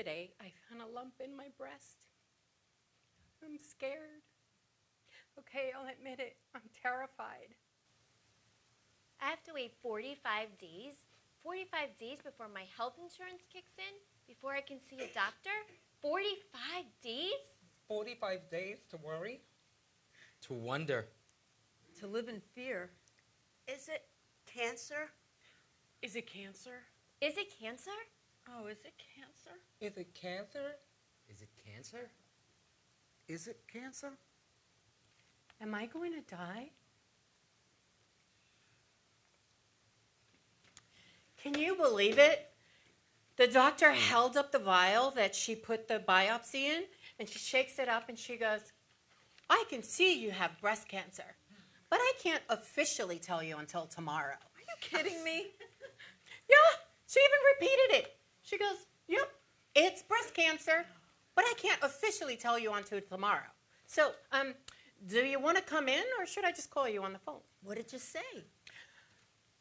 Today, I found a lump in my breast. I'm scared. Okay, I'll admit it. I'm terrified. I have to wait 45 days. 45 days before my health insurance kicks in, before I can see a doctor. 45 days? 45 days to worry? To wonder. To live in fear. Is it cancer? Is it cancer? Is it cancer? Oh, is it cancer? Is it cancer? Is it cancer? Is it cancer? Am I going to die? Can you believe it? The doctor held up the vial that she put the biopsy in, and she shakes it up and she goes, I can see you have breast cancer, but I can't officially tell you until tomorrow. Are you kidding me? Yeah, she even repeated it. She goes, yep, it's breast cancer, but I can't officially tell you until tomorrow. So, do you want to come in, or should I just call you on the phone? What did you say?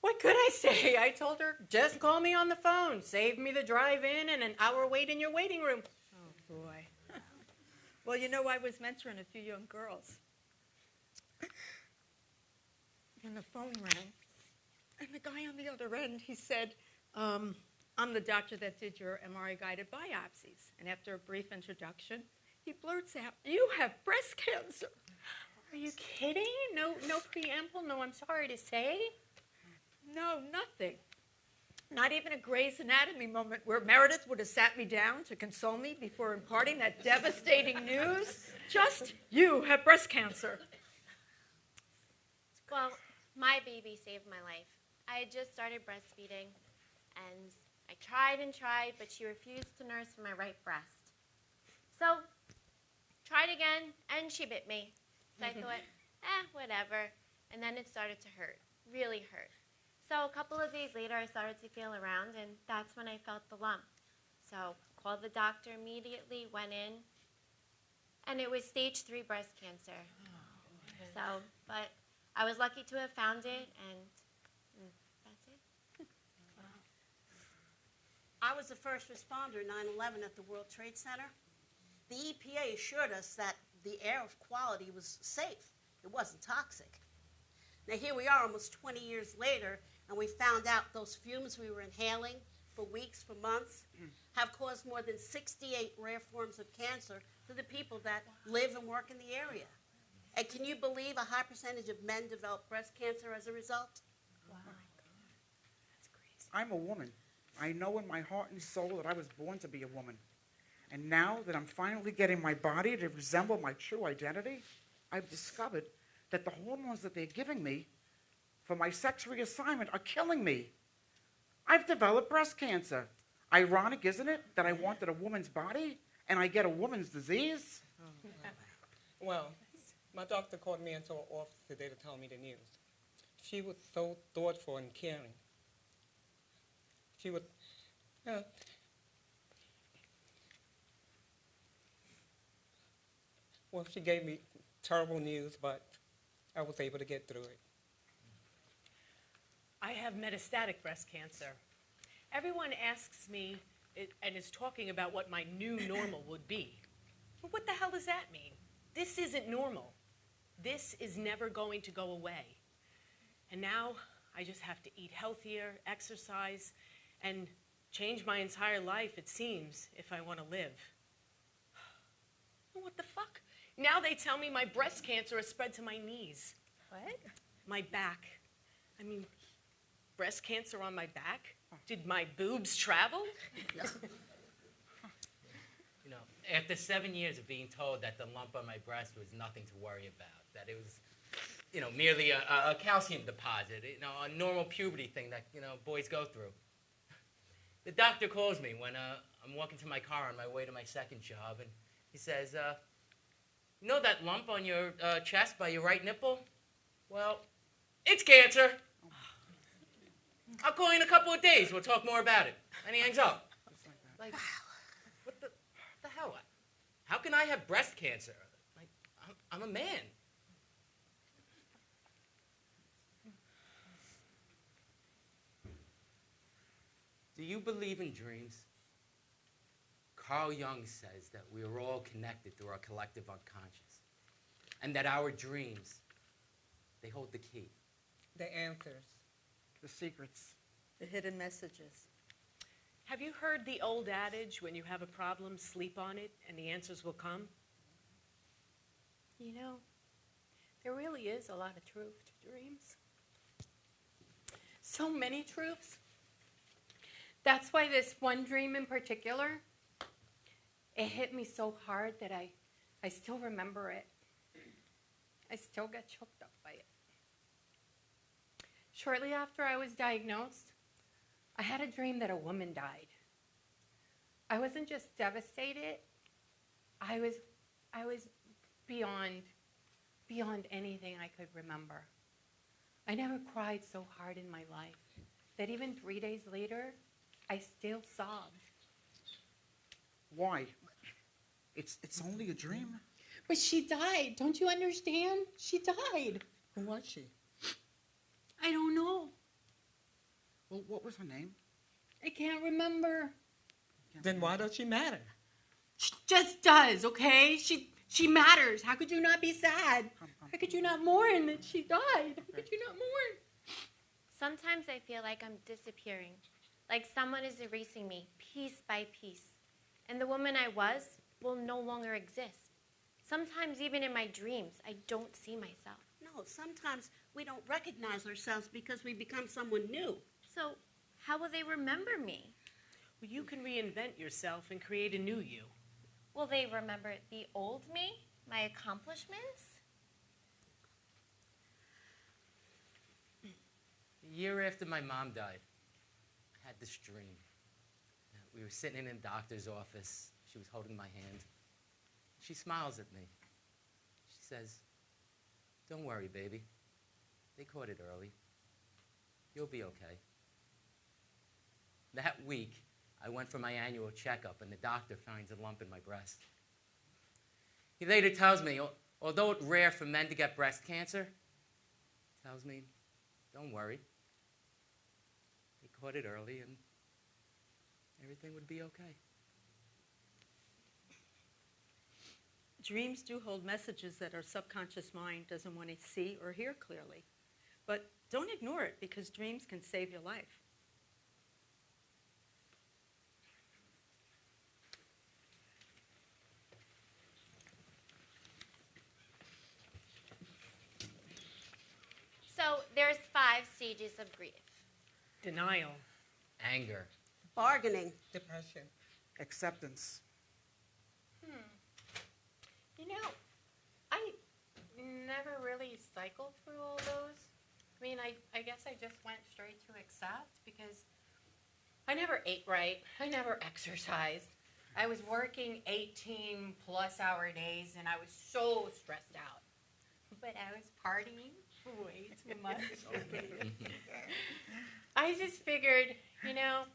What could I say? I told her, just call me on the phone. Save me the drive in and an hour wait in your waiting room. Oh, boy. Well, you know, I was mentoring a few young girls. And the phone rang. And the guy on the other end, he said, I'm the doctor that did your MRI-guided biopsies. And after a brief introduction, he blurts out, you have breast cancer. Are you kidding? No preamble, no I'm sorry to say. No, nothing. Not even a Grey's Anatomy moment where Meredith would have sat me down to console me before imparting that devastating news. Just, you have breast cancer. Well, my baby saved my life. I had just started breastfeeding, and I tried and tried, but she refused to nurse from my right breast. So, tried again, and she bit me. So I thought, whatever. And then it started to hurt, really hurt. So a couple of days later, I started to feel around, and that's when I felt the lump. So called the doctor immediately, went in, and it was stage 3 breast cancer. So, but I was lucky to have found it, and that's it. I was the first responder 9/11 at the World Trade Center. The EPA assured us that the air quality was safe. It wasn't toxic. Now here we are almost 20 years later, and we found out those fumes we were inhaling for weeks, for months, have caused more than 68 rare forms of cancer to the people that live and work in the area. And can you believe a high percentage of men develop breast cancer as a result? Wow. That's crazy. I'm a woman. I know in my heart and soul that I was born to be a woman. And now that I'm finally getting my body to resemble my true identity, I've discovered that the hormones that they're giving me for my sex reassignment are killing me. I've developed breast cancer. Ironic, isn't it, that I wanted a woman's body and I get a woman's disease? Well, my doctor called me into her office today to tell me the news. She was so thoughtful and caring. She was, well, she gave me terrible news, but I was able to get through it. I have metastatic breast cancer. Everyone asks me and is talking about what my new normal would be. But what the hell does that mean? This isn't normal. This is never going to go away. And now I just have to eat healthier, exercise, and change my entire life, it seems, if I want to live. What the fuck? Now they tell me my breast cancer has spread to my knees. What? My back. I mean, breast cancer on my back? Did my boobs travel? You know, after 7 years of being told that the lump on my breast was nothing to worry about, that it was, you know, merely a calcium deposit, you know, a normal puberty thing that, you know, boys go through. The doctor calls me when I'm walking to my car on my way to my second job, and he says, you know that lump on your chest by your right nipple? Well, it's cancer. I'll call you in a couple of days. We'll talk more about it. And he hangs up. Like, what the hell? How can I have breast cancer? Like, I'm a man. Do you believe in dreams? Carl Jung says that we are all connected through our collective unconscious, and that our dreams, they hold the key. The answers. The secrets. The hidden messages. Have you heard the old adage, when you have a problem, sleep on it, and the answers will come? You know, there really is a lot of truth to dreams. So many truths. That's why this one dream in particular, it hit me so hard that I still remember it. I still get choked up by it. Shortly after I was diagnosed, I had a dream that a woman died. I wasn't just devastated. I was beyond anything I could remember. I never cried so hard in my life that even 3 days later, I still sobbed. Why? It's only a dream. But she died. Don't you understand? She died. Who was she? I don't know. Well, what was her name? I can't remember. Then why does she matter? She just does, okay? She matters. How could you not be sad? How could you not mourn that she died? How could you not mourn? Sometimes I feel like I'm disappearing, like someone is erasing me piece by piece, and the woman I was will no longer exist. Sometimes even in my dreams, I don't see myself. No, sometimes we don't recognize ourselves because we become someone new. So how will they remember me? Well, you can reinvent yourself and create a new you. Will they remember the old me, my accomplishments? A year after my mom died, I had this dream. We were sitting in a doctor's office. She was holding my hand. She smiles at me. She says, "Don't worry, baby. They caught it early. You'll be okay." That week, I went for my annual checkup, and the doctor finds a lump in my breast. He later tells me, although it's rare for men to get breast cancer, he tells me, "Don't worry. They caught it early, and everything would be okay." Dreams do hold messages that our subconscious mind doesn't want to see or hear clearly. But don't ignore it, because dreams can save your life. So there's 5 stages of grief. Denial. Anger. Bargaining. Depression. Acceptance. You know, I never really cycled through all those. I mean, I guess I just went straight to accept, because I never ate right. I never exercised. I was working 18-plus-hour days, and I was so stressed out. But I was partying way too much. I just figured, you know,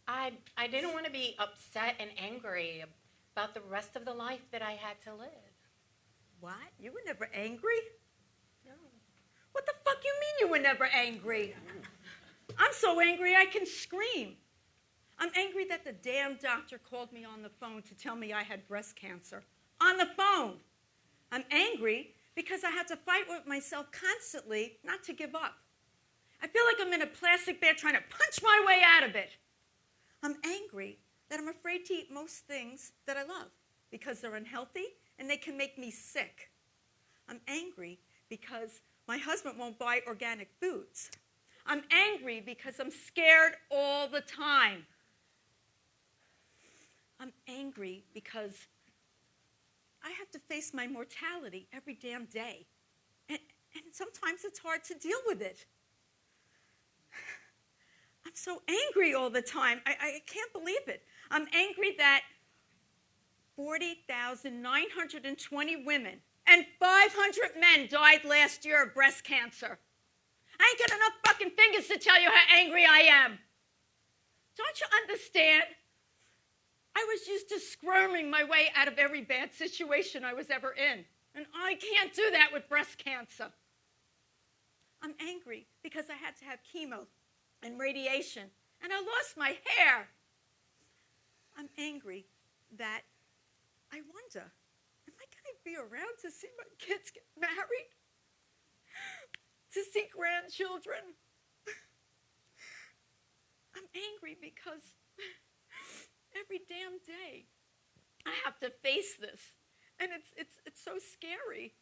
I didn't want to be upset and angry about the rest of the life that I had to live. What? You were never angry? No. What the fuck you mean you were never angry? I'm so angry I can scream. I'm angry that the damn doctor called me on the phone to tell me I had breast cancer. On the phone. I'm angry because I had to fight with myself constantly not to give up. I feel like I'm in a plastic bag trying to punch my way out of it. I'm angry that I'm afraid to eat most things that I love because they're unhealthy and they can make me sick. I'm angry because my husband won't buy organic foods. I'm angry because I'm scared all the time. I'm angry because I have to face my mortality every damn day. And sometimes it's hard to deal with it. I'm so angry all the time. I can't believe it. I'm angry that 40,920 women and 500 men died last year of breast cancer. I ain't got enough fucking fingers to tell you how angry I am. Don't you understand? I was used to squirming my way out of every bad situation I was ever in. And I can't do that with breast cancer. I'm angry because I had to have chemo and radiation, and I lost my hair. I'm angry that I wonder, am I going to be around to see my kids get married? To see grandchildren? I'm angry because every damn day I have to face this, and it's so scary.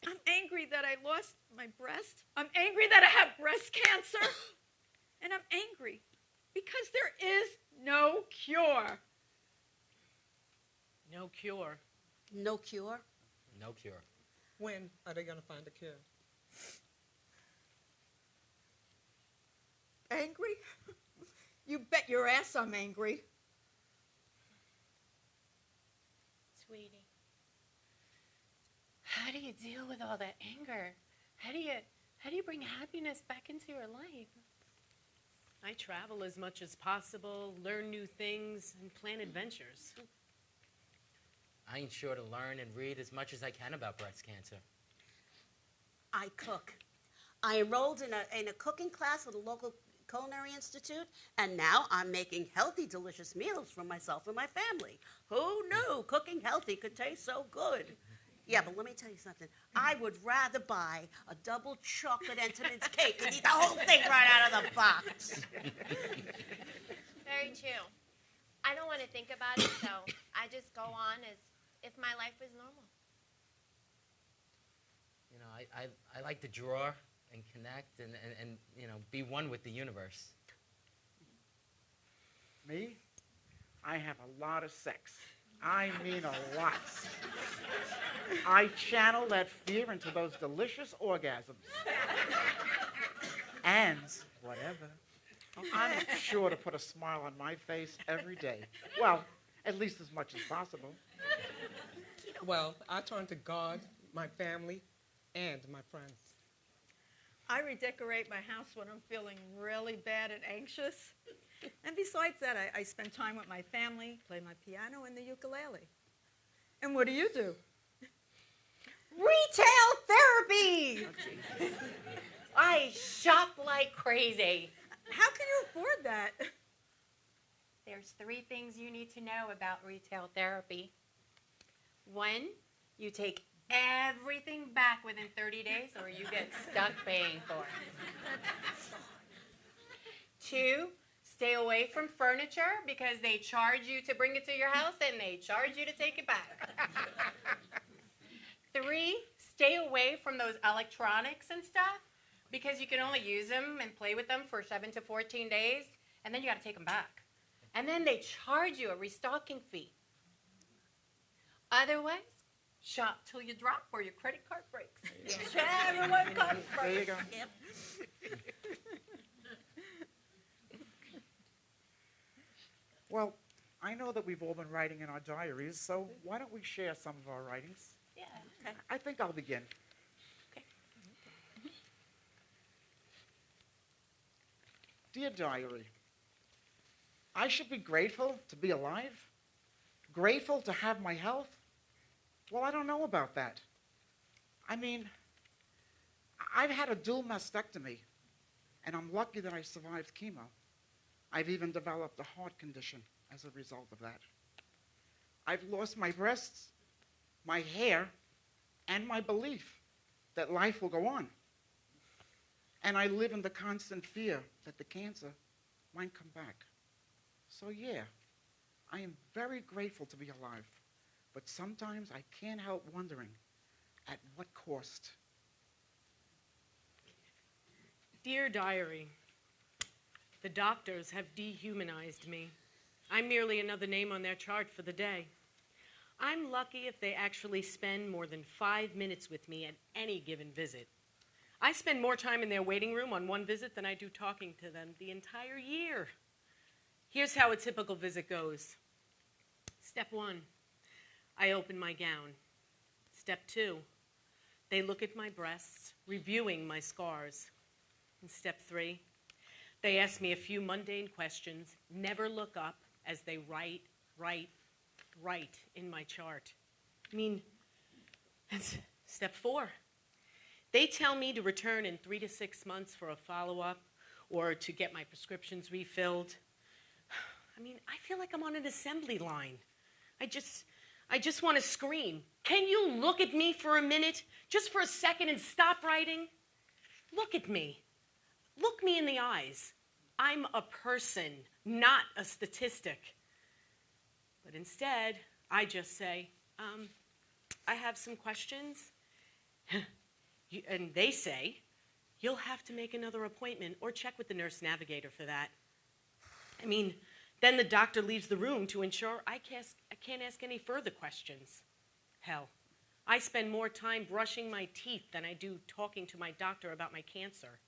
I'm angry that I lost my breast. I'm angry that I have breast cancer. And I'm angry because there is no cure. No cure. No cure? No cure. When are they going to find a cure? Angry? You bet your ass I'm angry. Sweetie, how do you deal with all that anger? How do you bring happiness back into your life? I travel as much as possible, learn new things, and plan adventures. I ensure to learn and read as much as I can about breast cancer. I cook. I enrolled in a cooking class at a local culinary institute, and now I'm making healthy, delicious meals for myself and my family. Who knew cooking healthy could taste so good? Yeah, but let me tell you something. I would rather buy a double chocolate Entenmann's cake and eat the whole thing right out of the box. Very true. I don't want to think about it, so I just go on as if my life was normal. You know, I like to draw and connect and you know, be one with the universe. Me? I have a lot of sex. I mean a lot. I channel that fear into those delicious orgasms. And whatever. I'm sure to put a smile on my face every day. Well, at least as much as possible. Well, I turn to God, my family, and my friends. I redecorate my house when I'm feeling really bad and anxious. And besides that, I spend time with my family, play my piano and the ukulele. And what do you do? Retail therapy! I shop like crazy. How can you afford that? There's 3 things you need to know about retail therapy. 1, you take everything back within 30 days or you get stuck paying for it. 2, stay away from furniture because they charge you to bring it to your house and they charge you to take it back. 3, stay away from those electronics and stuff because you can only use them and play with them for 7 to 14 days and then you got to take them back. And then they charge you a restocking fee. Otherwise, shop till you drop or your credit card breaks. Whichever one comes first. There you go. Yep. Well, I know that we've all been writing in our diaries, so why don't we share some of our writings? Yeah, okay. I think I'll begin. Okay. Dear Diary, I should be grateful to be alive, grateful to have my health. Well, I don't know about that. I mean, I've had a dual mastectomy, and I'm lucky that I survived chemo. I've even developed a heart condition as a result of that. I've lost my breasts, my hair, and my belief that life will go on. And I live in the constant fear that the cancer might come back. So yeah, I am very grateful to be alive, but sometimes I can't help wondering, at what cost? Dear Diary, the doctors have dehumanized me. I'm merely another name on their chart for the day. I'm lucky if they actually spend more than 5 minutes with me at any given visit. I spend more time in their waiting room on one visit than I do talking to them the entire year. Here's how a typical visit goes. Step 1, I open my gown. Step 2, they look at my breasts, reviewing my scars. And step 3, they ask me a few mundane questions, never look up as they write in my chart. I mean, that's step 4. They tell me to return in 3 to 6 months for a follow-up or to get my prescriptions refilled. I mean, I feel like I'm on an assembly line. I just want to scream. Can you look at me for a minute, just for a second, and stop writing? Look at me. Look me in the eyes. I'm a person, not a statistic. But instead, I just say, I have some questions. And they say, you'll have to make another appointment or check with the nurse navigator for that. I mean, then the doctor leaves the room to ensure I can't ask any further questions. Hell, I spend more time brushing my teeth than I do talking to my doctor about my cancer.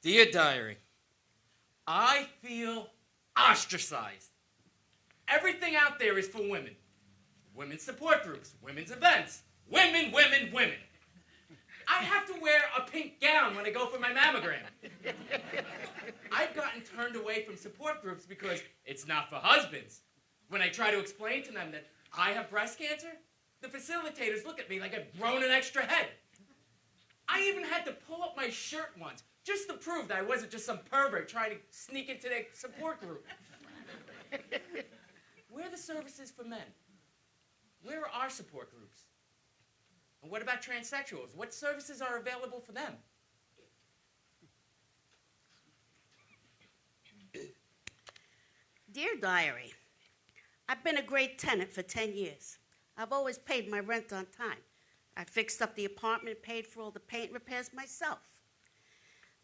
Dear Diary, I feel ostracized. Everything out there is for women. Women's support groups, women's events, women, women, women. I have to wear a pink gown when I go for my mammogram. I've gotten turned away from support groups because it's not for husbands. When I try to explain to them that I have breast cancer, the facilitators look at me like I've grown an extra head. I even had to pull up my shirt once just to prove that I wasn't just some pervert trying to sneak into their support group. Where are the services for men? Where are our support groups? And what about transsexuals? What services are available for them? Dear Diary, I've been a great tenant for 10 years. I've always paid my rent on time. I fixed up the apartment, paid for all the paint repairs myself.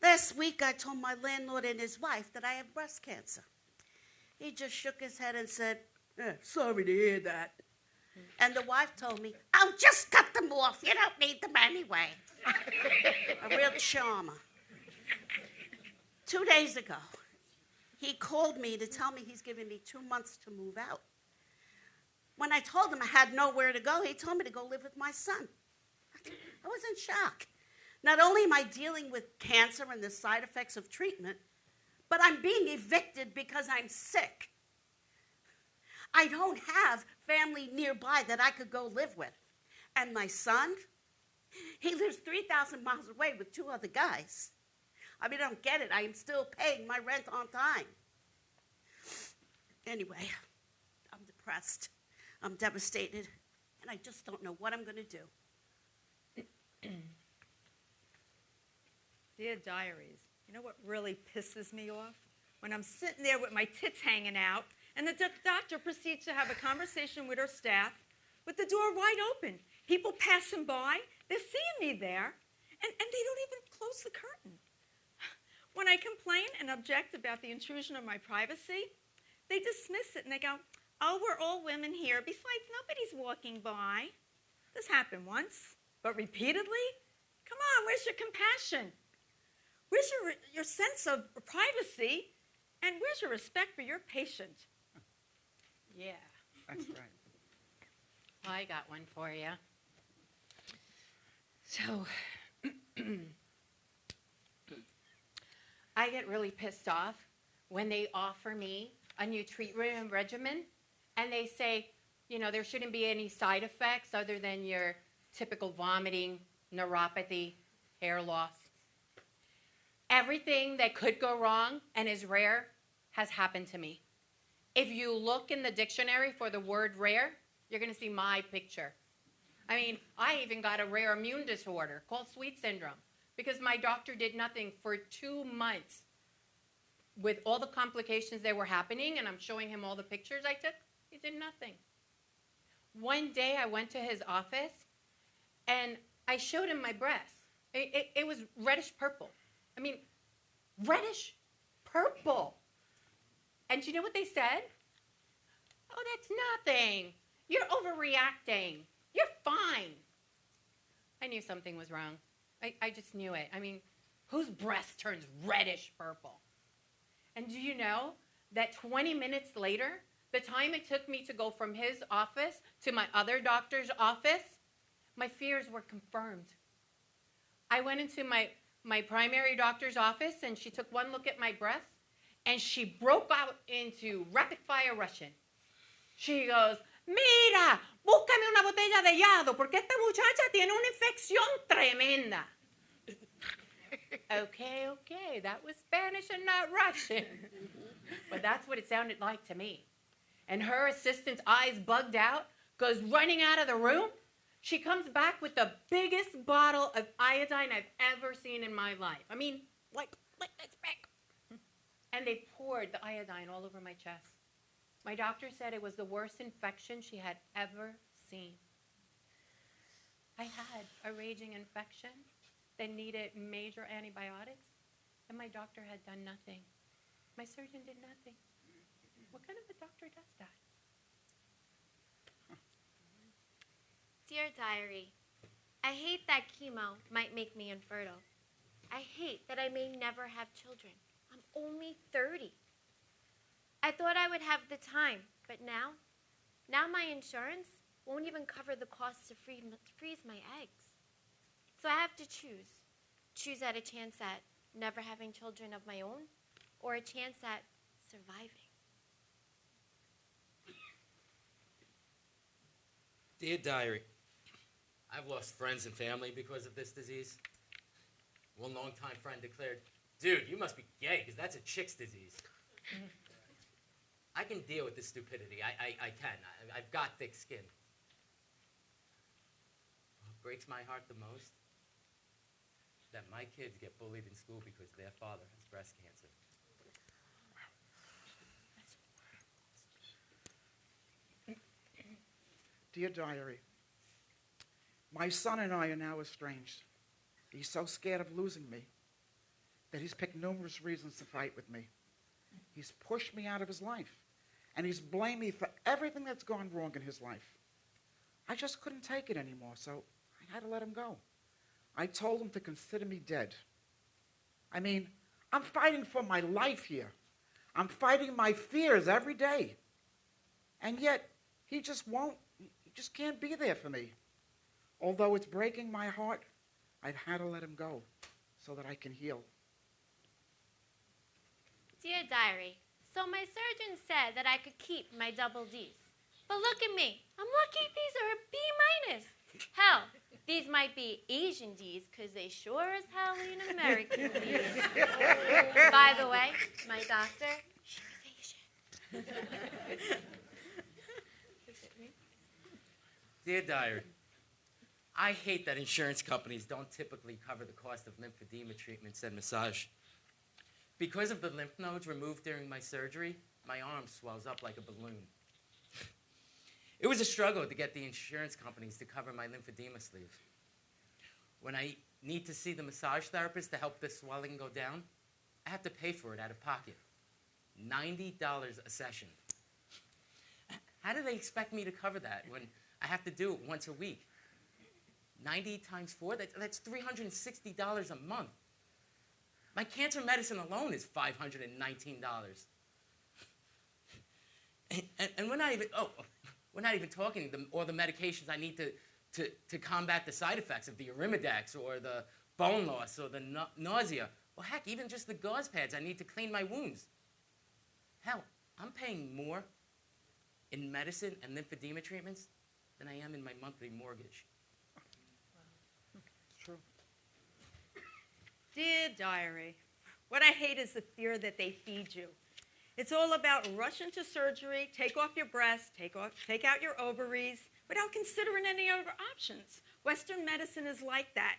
Last week, I told my landlord and his wife that I have breast cancer. He just shook his head and said, sorry to hear that. And the wife told me, I'll just cut them off. You don't need them anyway. A real charmer. 2 days ago, he called me to tell me he's giving me 2 months to move out. When I told him I had nowhere to go, he told me to go live with my son. I was in shock. Not only am I dealing with cancer and the side effects of treatment, but I'm being evicted because I'm sick. I don't have family nearby that I could go live with. And my son, he lives 3,000 miles away with 2 other guys. I mean, I don't get it. I am still paying my rent on time. Anyway, I'm depressed. I'm devastated. And I just don't know what I'm going to do. Dear Diaries, you know what really pisses me off? When I'm sitting there with my tits hanging out, and the doctor proceeds to have a conversation with her staff with the door wide open. People passing by, they're seeing me there, and they don't even close the curtain. When I complain and object about the intrusion of my privacy, they dismiss it and they go, oh, we're all women here. Besides, nobody's walking by. This happened once, but repeatedly? Come on, where's your compassion? Where's your sense of privacy? And where's your respect for your patient? Yeah. That's right. Well, I got one for you. So, I get really pissed off when they offer me a new treatment regimen and they say, you know, there shouldn't be any side effects other than your typical vomiting, neuropathy, hair loss. Everything that could go wrong and is rare has happened to me. If you look in the dictionary for the word rare, you're going to see my picture. I mean, I even got a rare immune disorder called sweet syndrome because my doctor did nothing for 2 months with all the complications that were happening, and I'm showing him all the pictures I took. He did nothing. One day I went to his office, and I showed him my breast. It was reddish purple. I mean, reddish purple. And do you know what they said? Oh, that's nothing. You're overreacting. You're fine. I knew something was wrong. I just knew it. I mean, whose breast turns reddish purple? And do you know that 20 minutes later, the time it took me to go from his office to my other doctor's office, my fears were confirmed. I went into my primary doctor's office, and she took one look at my breast, and she broke out into rapid-fire Russian. She goes, mira, búscame una botella de helado, porque esta muchacha tiene una infección tremenda. Okay, that was Spanish and not Russian. But that's what it sounded like to me. And her assistant's eyes bugged out, goes running out of the room. She comes back with the biggest bottle of iodine I've ever seen in my life. I mean, like this big. And they poured the iodine all over my chest. My doctor said it was the worst infection she had ever seen. I had a raging infection that needed major antibiotics, and my doctor had done nothing. My surgeon did nothing. What kind of a doctor does that? Dear Diary, I hate that chemo might make me infertile. I hate that I may never have children. I'm only 30. I thought I would have the time, but now my insurance won't even cover the cost to freeze my eggs. So I have to choose at a chance at never having children of my own or a chance at surviving. Dear Diary, I've lost friends and family because of this disease. One longtime friend declared, "Dude, you must be gay because that's a chick's disease." I can deal with this stupidity. I can. I've got thick skin. What breaks my heart the most is that my kids get bullied in school because their father has breast cancer. Dear Diary, my son and I are now estranged. He's so scared of losing me that he's picked numerous reasons to fight with me. He's pushed me out of his life, and he's blamed me for everything that's gone wrong in his life. I just couldn't take it anymore, so I had to let him go. I told him to consider me dead. I mean, I'm fighting for my life here. I'm fighting my fears every day. And yet, he just can't be there for me. Although it's breaking my heart, I've had to let him go so that I can heal. Dear Diary, so my surgeon said that I could keep my double Ds. But look at me. I'm lucky these are a B minus. Hell, these might be Asian Ds because they sure as hell ain't American Ds. By the way, my doctor, she was Asian. Dear Diary, I hate that insurance companies don't typically cover the cost of lymphedema treatments and massage. Because of the lymph nodes removed during my surgery, my arm swells up like a balloon. It was a struggle to get the insurance companies to cover my lymphedema sleeve. When I need to see the massage therapist to help the swelling go down, I have to pay for it out of pocket. $90 a session. How do they expect me to cover that when I have to do it once a week? 90 times 4, that's $360 a month. My cancer medicine alone is $519. And we're not even talking all the medications I need to combat the side effects of the Arimidex or the bone loss or the nausea. Or heck, even just the gauze pads I need to clean my wounds. Hell, I'm paying more in medicine and lymphedema treatments than I am in my monthly mortgage. It's true. Dear Diary, what I hate is the fear that they feed you. It's all about rush into surgery, take off your breasts, take out your ovaries, without considering any other options. Western medicine is like that.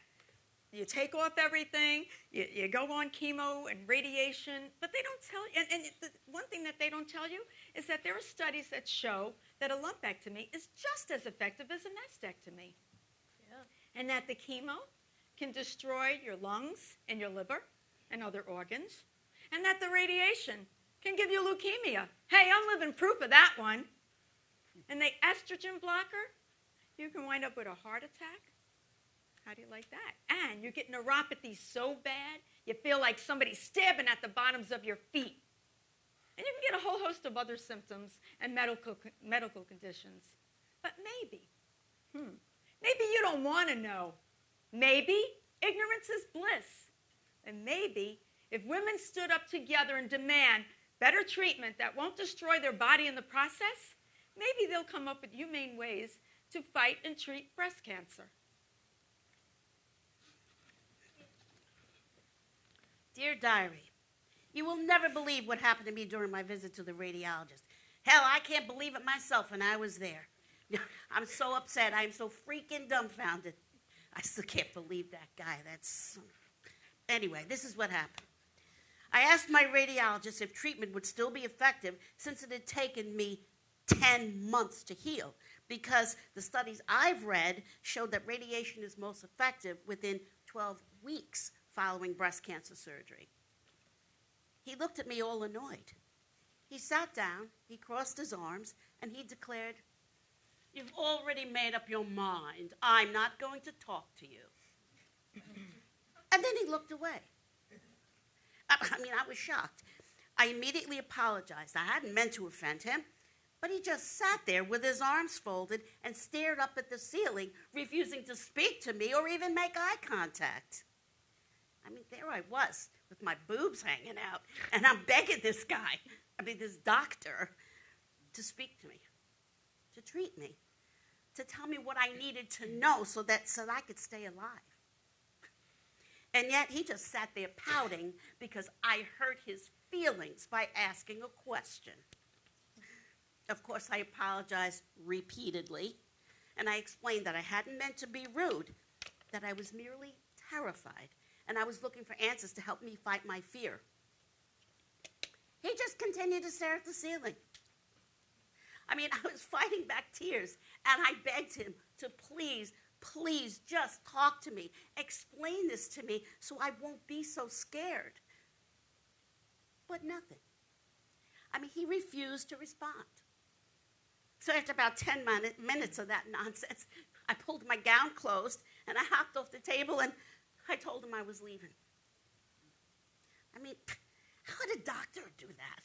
You take off everything, you go on chemo and radiation, but they don't tell you, and the one thing that they don't tell you is that there are studies that show that a lumpectomy is just as effective as a mastectomy. Yeah. And that the chemo can destroy your lungs and your liver and other organs, and that the radiation can give you leukemia. Hey, I'm living proof of that one. And the estrogen blocker, you can wind up with a heart attack. How do you like that? And you get neuropathy so bad, you feel like somebody's stabbing at the bottoms of your feet. And you can get a whole host of other symptoms and medical conditions. But maybe you don't want to know. Maybe ignorance is bliss. And maybe if women stood up together and demand better treatment that won't destroy their body in the process, maybe they'll come up with humane ways to fight and treat breast cancer. Dear Diary, you will never believe what happened to me during my visit to the radiologist. Hell, I can't believe it myself, and I was there. I'm so upset. I'm so freaking dumbfounded. I still can't believe that guy. Anyway, this is what happened. I asked my radiologist if treatment would still be effective since it had taken me 10 months to heal, because the studies I've read showed that radiation is most effective within 12 weeks following breast cancer surgery. He looked at me all annoyed. He sat down, he crossed his arms, and he declared, "You've already made up your mind. I'm not going to talk to you." And then he looked away. I was shocked. I immediately apologized. I hadn't meant to offend him, but he just sat there with his arms folded and stared up at the ceiling, refusing to speak to me or even make eye contact. There I was with my boobs hanging out, and I'm begging this guy, this doctor, to speak to me, to treat me, to tell me what I needed to know so that I could stay alive. And yet he just sat there pouting because I hurt his feelings by asking a question. Of course, I apologized repeatedly, and I explained that I hadn't meant to be rude, that I was merely terrified, and I was looking for answers to help me fight my fear. He just continued to stare at the ceiling. I was fighting back tears, and I begged him to please just talk to me. Explain this to me so I won't be so scared. But nothing. He refused to respond. So after about 10 minutes of that nonsense, I pulled my gown closed, and I hopped off the table, and I told him I was leaving. How would a doctor do that?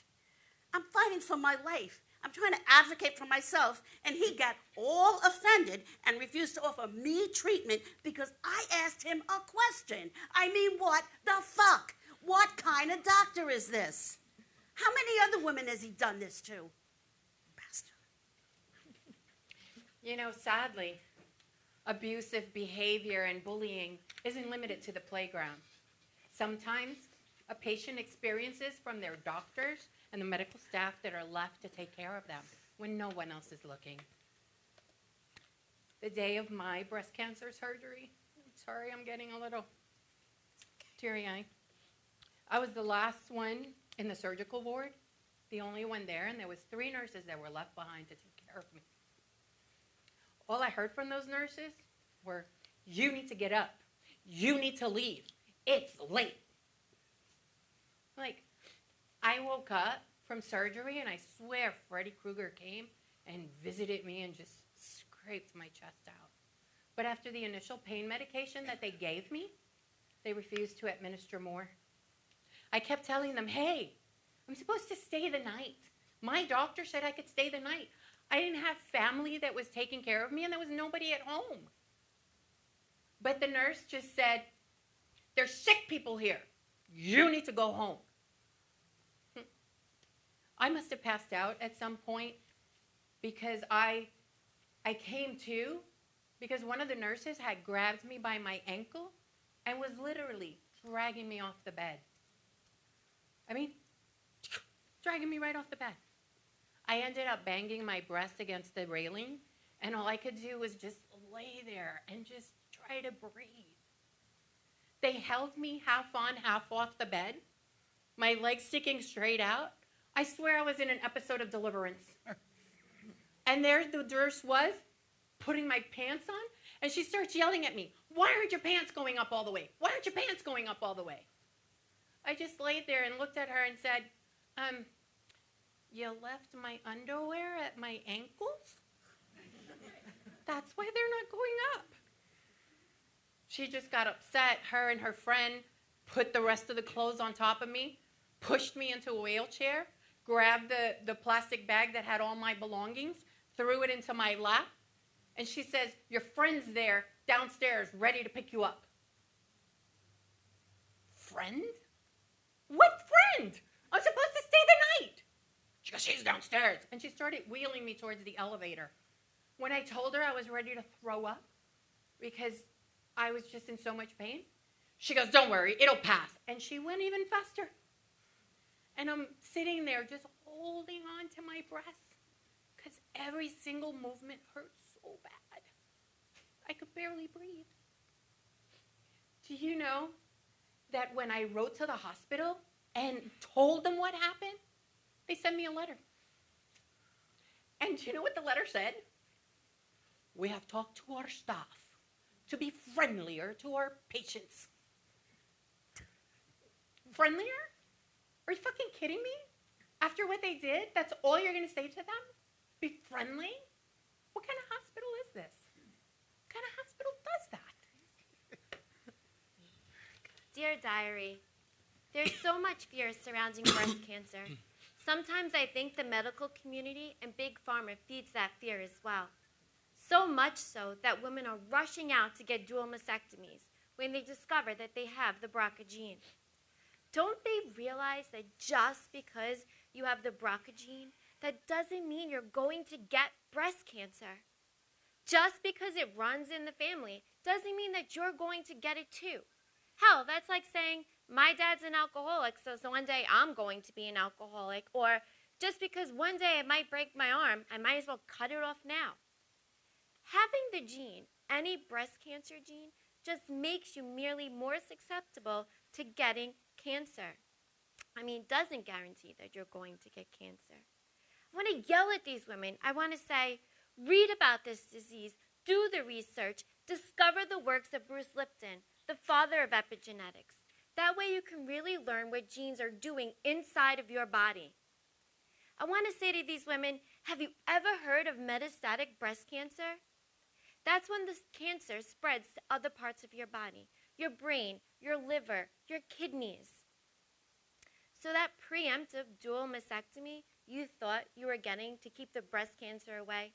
I'm fighting for my life. I'm trying to advocate for myself, and he got all offended and refused to offer me treatment because I asked him a question. What the fuck? What kind of doctor is this? How many other women has he done this to? Bastard. Sadly, abusive behavior and bullying isn't limited to the playground. Sometimes a patient experiences from their doctors and the medical staff that are left to take care of them when no one else is looking. The day of my breast cancer surgery, sorry, I'm getting a little teary-eyed. I was the last one in the surgical ward, the only one there, and there was 3 nurses that were left behind to take care of me. All I heard from those nurses were, "You need to get up. You need to leave. It's late." I woke up from surgery, and I swear Freddy Krueger came and visited me and just scraped my chest out. But after the initial pain medication that they gave me, they refused to administer more. I kept telling them, "Hey, I'm supposed to stay the night. My doctor said I could stay the night. I didn't have family that was taking care of me, and there was nobody at home." But the nurse just said, "There's sick people here. You need to go home." I must have passed out at some point because I came to because one of the nurses had grabbed me by my ankle and was literally dragging me off the bed. Dragging me right off the bed. I ended up banging my breast against the railing, and all I could do was just lay there and just try to breathe. They held me half on, half off the bed, my legs sticking straight out. I swear I was in an episode of Deliverance. And there the nurse was, putting my pants on, and she starts yelling at me, "Why aren't your pants going up all the way? Why aren't your pants going up all the way?" I just laid there and looked at her and said, "You left my underwear at my ankles? That's why they're not going up." She just got upset. Her and her friend put the rest of the clothes on top of me, pushed me into a wheelchair, grabbed the plastic bag that had all my belongings, threw it into my lap, and she says, "Your friend's there downstairs ready to pick you up." Friend? What friend? I'm supposed to stay the night. She goes, "She's downstairs." And she started wheeling me towards the elevator. When I told her I was ready to throw up because I was just in so much pain, She goes, don't worry, it'll pass. And she went even faster. And I'm sitting there just holding on to my breath because every single movement hurt so bad. I could barely breathe. Do you know that when I wrote to the hospital and told them what happened, they sent me a letter. And do you know what the letter said? We have talked to our staff to be friendlier to our patients. Friendlier? Are you fucking kidding me? After what they did, that's all you're going to say to them? Be friendly? What kind of hospital is this? What kind of hospital does that? Dear Diary, there's so much fear surrounding breast cancer. Sometimes I think the medical community and Big Pharma feeds that fear as well. So much so that women are rushing out to get dual mastectomies when they discover that they have the BRCA gene. Don't they realize that just because you have the BRCA gene, that doesn't mean you're going to get breast cancer? Just because it runs in the family doesn't mean that you're going to get it too. Hell, that's like saying, my dad's an alcoholic, so one day I'm going to be an alcoholic. Or just because one day I might break my arm, I might as well cut it off now. Having the gene, any breast cancer gene, just makes you merely more susceptible to getting cancer. I mean, it doesn't guarantee that you're going to get cancer. I want to yell at these women. I want to say, read about this disease, do the research, discover the works of Bruce Lipton, the father of epigenetics. That way you can really learn what genes are doing inside of your body. I want to say to these women, have you ever heard of metastatic breast cancer? That's when the cancer spreads to other parts of your body, your brain, your liver, your kidneys. So that preemptive dual mastectomy you thought you were getting to keep the breast cancer away,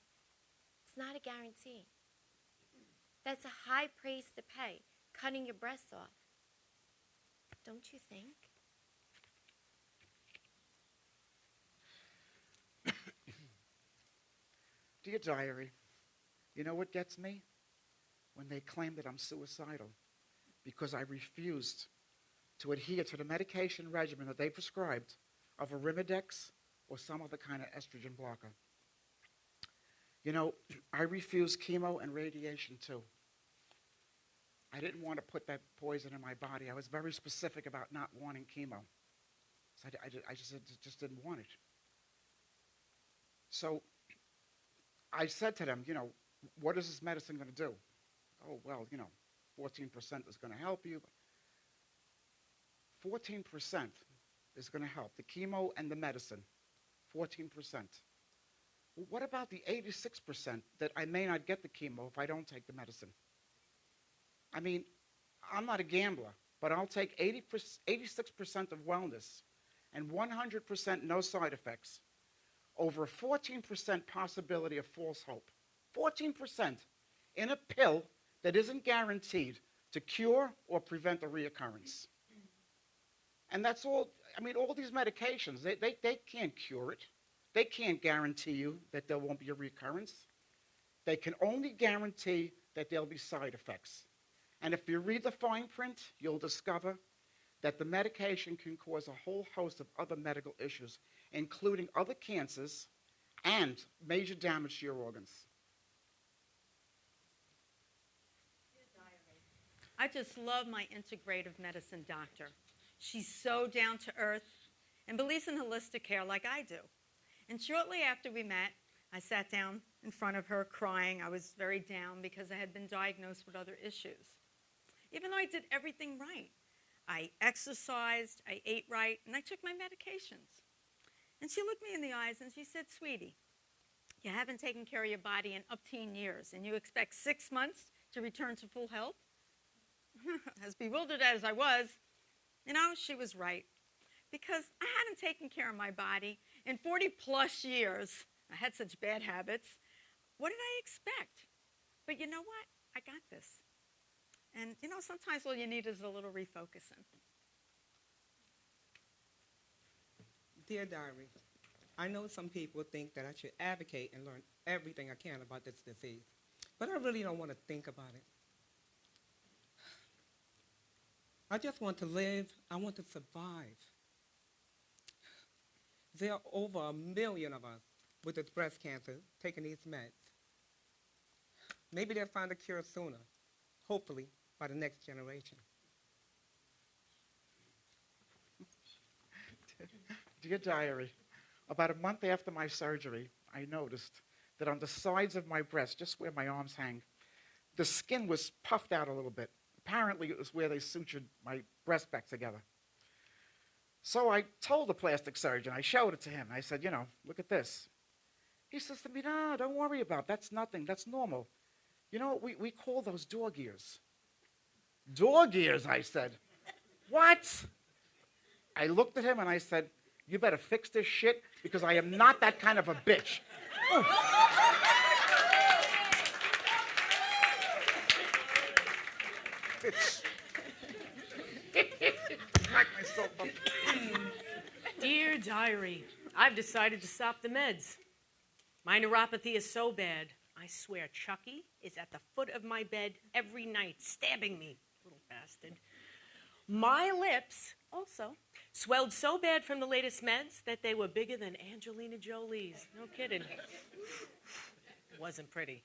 it's not a guarantee. That's a high price to pay, cutting your breasts off. Don't you think? Dear Diary, you know what gets me? When they claim that I'm suicidal because I refused to adhere to the medication regimen that they prescribed of Arimidex or some other kind of estrogen blocker. You know, I refused chemo and radiation too. I didn't want to put that poison in my body. I was very specific about not wanting chemo. So I just didn't want it. So I said to them, you know, what is this medicine going to do? Oh, well, you know, 14% is going to help you. 14% is going to help, the chemo and the medicine, 14%. Well, what about the 86% that I may not get the chemo if I don't take the medicine? I mean, I'm not a gambler, but I'll take 86% of wellness and 100% no side effects over a 14% possibility of false hope. 14% in a pill that isn't guaranteed to cure or prevent a reoccurrence. And that's all, I mean, all these medications, they can't cure it. They can't guarantee you that there won't be a recurrence. They can only guarantee that there'll be side effects. And if you read the fine print, you'll discover that the medication can cause a whole host of other medical issues, including other cancers and major damage to your organs. I just love my integrative medicine doctor. She's so down to earth and believes in holistic care like I do. And shortly after we met, I sat down in front of her crying. I was very down because I had been diagnosed with other issues. Even though I did everything right. I exercised, I ate right, and I took my medications. And she looked me in the eyes and she said, sweetie, you haven't taken care of your body in up to years, and you expect 6 months to return to full health? As bewildered as I was, you know, she was right. Because I hadn't taken care of my body in 40 plus years. I had such bad habits. What did I expect? But you know what? I got this. And you know, sometimes all you need is a little refocusing. Dear Diary, I know some people think that I should advocate and learn everything I can about this disease, but I really don't want to think about it. I just want to live. I want to survive. There are over 1 million of us with this breast cancer taking these meds. Maybe they'll find a cure sooner, hopefully by the next generation. Dear Diary, about a month after my surgery, I noticed that on the sides of my breast, just where my arms hang, the skin was puffed out a little bit. Apparently, it was where they sutured my breast back together. So I told the plastic surgeon, I showed it to him. I said, look at this. He says to me, no, don't worry about it. That's nothing. That's normal. We call those dog ears. Dog ears, I said. What? I looked at him and I said, you better fix this shit because I am not that kind of a bitch. Smack myself up. Dear Diary, I've decided to stop the meds. My neuropathy is so bad, I swear Chucky is at the foot of my bed every night, stabbing me, little bastard. My lips also swelled so bad from the latest meds that they were bigger than Angelina Jolie's. No kidding. Wasn't pretty.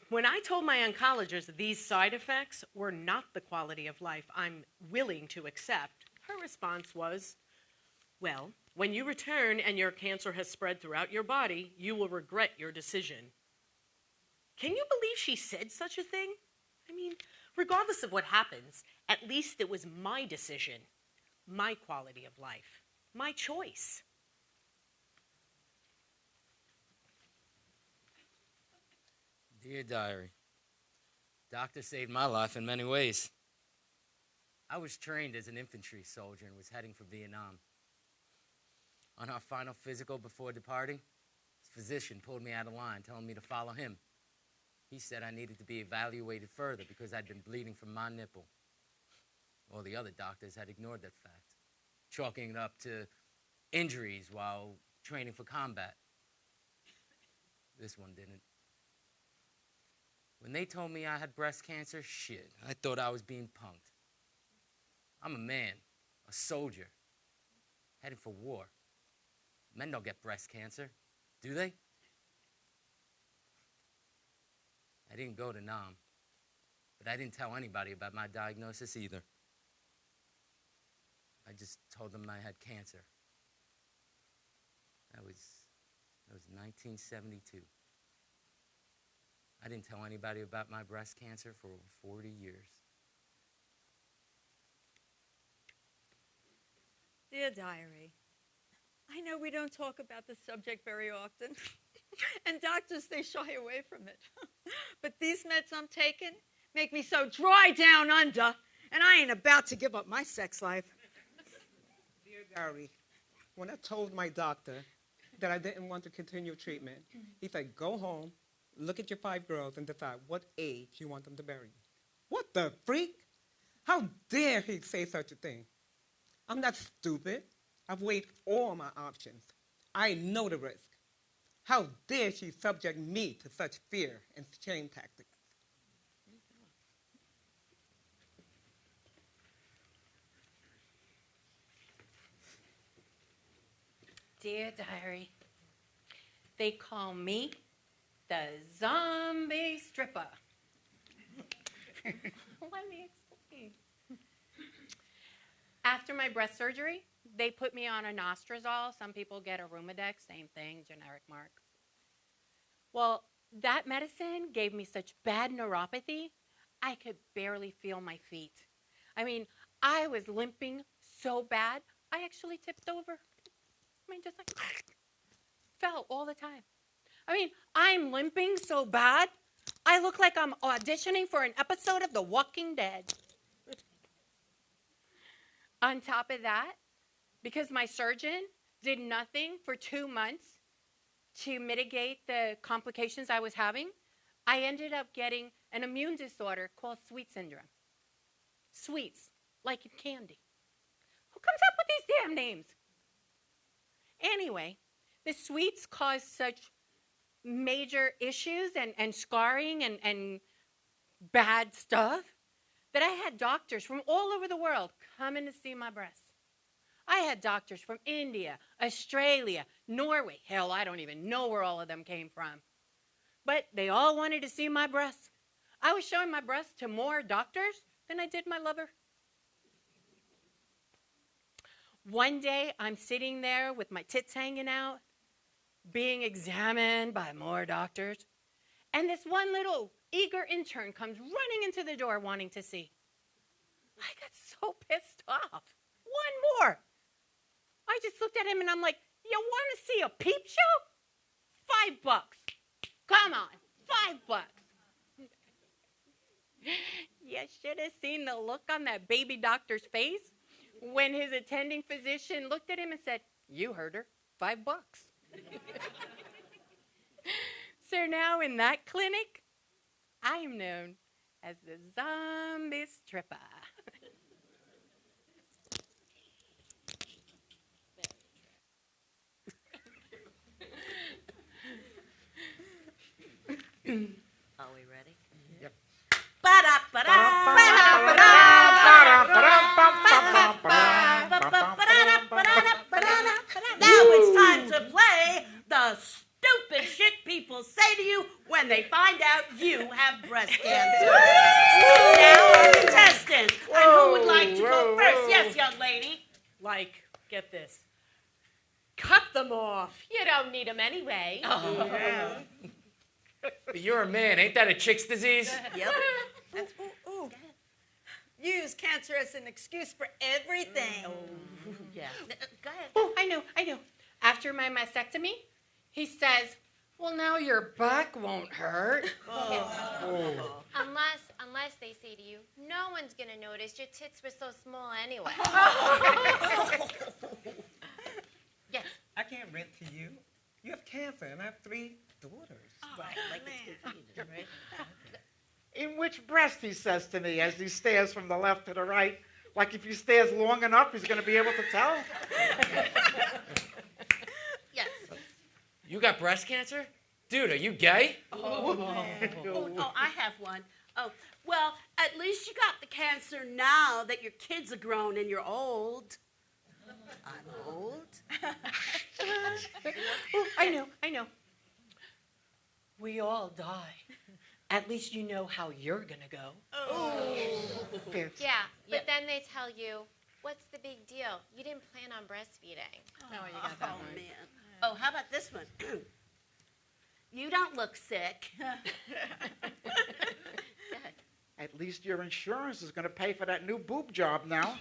When I told my oncologist these side effects were not the quality of life I'm willing to accept, her response was, well, when you return and your cancer has spread throughout your body, you will regret your decision. Can you believe she said such a thing? I mean, regardless of what happens, at least it was my decision, my quality of life, my choice. Dear Diary, doctor saved my life in many ways. I was trained as an infantry soldier and was heading for Vietnam. On our final physical before departing, his physician pulled me out of line, telling me to follow him. He said I needed to be evaluated further because I'd been bleeding from my nipple. All the other doctors had ignored that fact, chalking it up to injuries while training for combat. This one didn't. When they told me I had breast cancer, shit, I thought I was being punked. I'm a man, a soldier, heading for war. Men don't get breast cancer, do they? I didn't go to Nam, but I didn't tell anybody about my diagnosis either. I just told them I had cancer. That was 1972. I didn't tell anybody about my breast cancer for over 40 years. Dear Diary, I know we don't talk about this subject very often, and doctors, they shy away from it. But these meds I'm taking make me so dry down under, and I ain't about to give up my sex life. Dear Diary, when I told my doctor that I didn't want to continue treatment, he said, go home, look at your 5 girls, and decide what age you want them to bury you. What the freak? How dare he say such a thing? I'm not stupid. I've weighed all my options. I know the risk. How dare she subject me to such fear and shame tactics? Dear Diary, they call me the zombie stripper. Let me explain. After my breast surgery, they put me on a Nostrazole. Some people get a Rumidex, same thing, generic mark. Well, that medicine gave me such bad neuropathy, I could barely feel my feet. I mean, I was limping so bad, I actually tipped over. I mean, just like, fell all the time. I mean, I'm limping so bad, I look like I'm auditioning for an episode of The Walking Dead. On top of that, because my surgeon did nothing for 2 months to mitigate the complications I was having, I ended up getting an immune disorder called sweet syndrome. Sweets, like in candy. Who comes up with these damn names? Anyway, the sweets caused such major issues and scarring and bad stuff that I had doctors from all over the world coming to see my breasts. I had doctors from India, Australia, Norway. Hell, I don't even know where all of them came from. But they all wanted to see my breasts. I was showing my breasts to more doctors than I did my lover. One day, I'm sitting there with my tits hanging out, being examined by more doctors, and this one little eager intern comes running into the door wanting to see. I got so pissed off. One more. I just looked at him and I'm like, you want to see a peep show? $5. Come on, $5. You should have seen the look on that baby doctor's face when his attending physician looked at him and said, you heard her, $5. So now in that clinic, I am known as the zombie stripper. Are we ready? Yep. Now it's time to play the stupid shit people say to you when they find out you have breast cancer. Now our contestants. And who would like to go first? Yes, young lady. Like, get this. Cut them off. You don't need them anyway. Yeah. You're a man. Ain't that a chick's disease? Yep. Ooh. Use cancer as an excuse for everything. Yeah. Go ahead. Oh, I know. After my mastectomy, he says, well, now your back won't hurt. Unless they say to you, no one's gonna notice. Your tits were so small anyway. Yes. I can't rent to you. You have cancer, and I have 3 daughters. Right. Like it's convenient, right? In which breast, he says to me as he stares from the left to the right. Like if he stares long enough, he's going to be able to tell. Yes. You got breast cancer? Dude, are you gay? Oh, I have one. Oh, well, at least you got the cancer now that your kids are grown and you're old. I'm old. Oh, I know. We all die. At least you know how you're gonna go. Yeah, but then they tell you, what's the big deal? You didn't plan on breastfeeding. Oh, you got that one. Man. Oh, how about this one? You don't look sick. At least your insurance is going to pay for that new boob job now.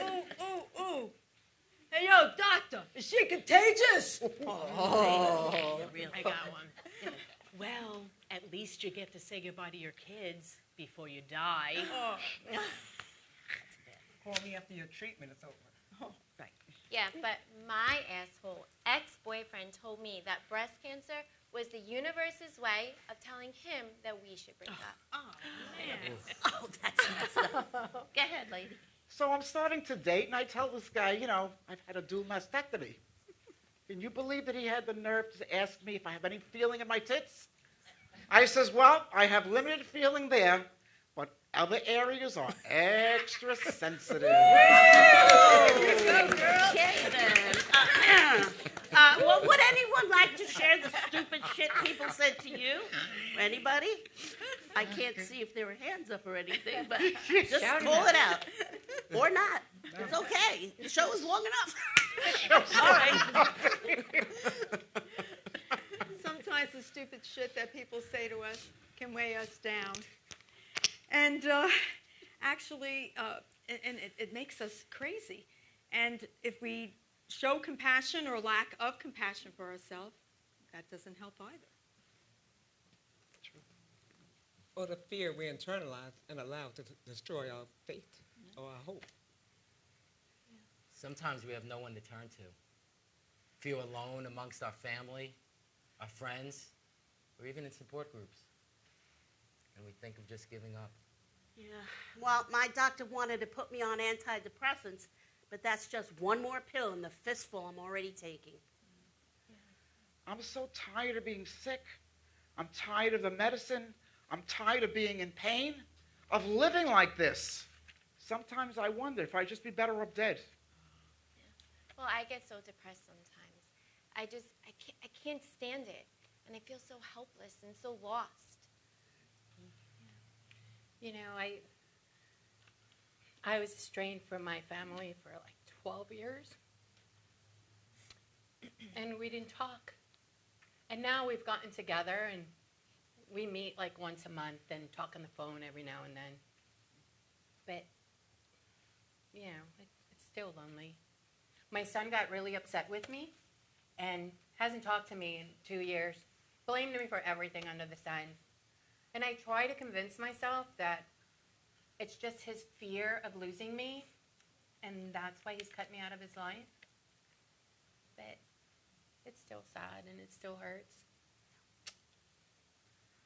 Ooh. Hey, yo, doctor, is she contagious? I got one. Well, at least you get to say goodbye to your kids before you die. Call me after your treatment is over. Right. Yeah, but my asshole ex-boyfriend told me that breast cancer was the universe's way of telling him that we should break up. Oh, man. Oh, that's messed up. Go ahead, lady. So I'm starting to date, and I tell this guy, I've had a dual mastectomy. Can you believe that he had the nerve to ask me if I have any feeling in my tits? I says, well, I have limited feeling there, but other areas are extra sensitive. Okay, then. Well, would anyone like to share the stupid shit people said to you? Anybody? I can't see if there were hands up or anything, but just call it out. Or not. It's okay. The show is long enough. All right. Sometimes the stupid shit that people say to us can weigh us down. And actually, it makes us crazy. And if we show compassion or lack of compassion for ourselves, that doesn't help either. Or the fear we internalize and allow to destroy our faith or our hope. Sometimes we have no one to turn to. Feel alone amongst our family, our friends, or even in support groups. And we think of just giving up. Yeah. Well, my doctor wanted to put me on antidepressants, but that's just one more pill in the fistful I'm already taking. I'm so tired of being sick. I'm tired of the medicine. I'm tired of being in pain. of living like this. Sometimes I wonder if I'd just be better off dead. Well, I get so depressed sometimes. I can't stand it. And I feel so helpless and so lost. You know, I was estranged from my family for like 12 years. And we didn't talk. And now we've gotten together and we meet like once a month and talk on the phone every now and then. But, you know, it's still lonely. My son got really upset with me and hasn't talked to me in 2 years. Blamed me for everything under the sun. And I try to convince myself that it's just his fear of losing me, and that's why he's cut me out of his life. But it's still sad and it still hurts.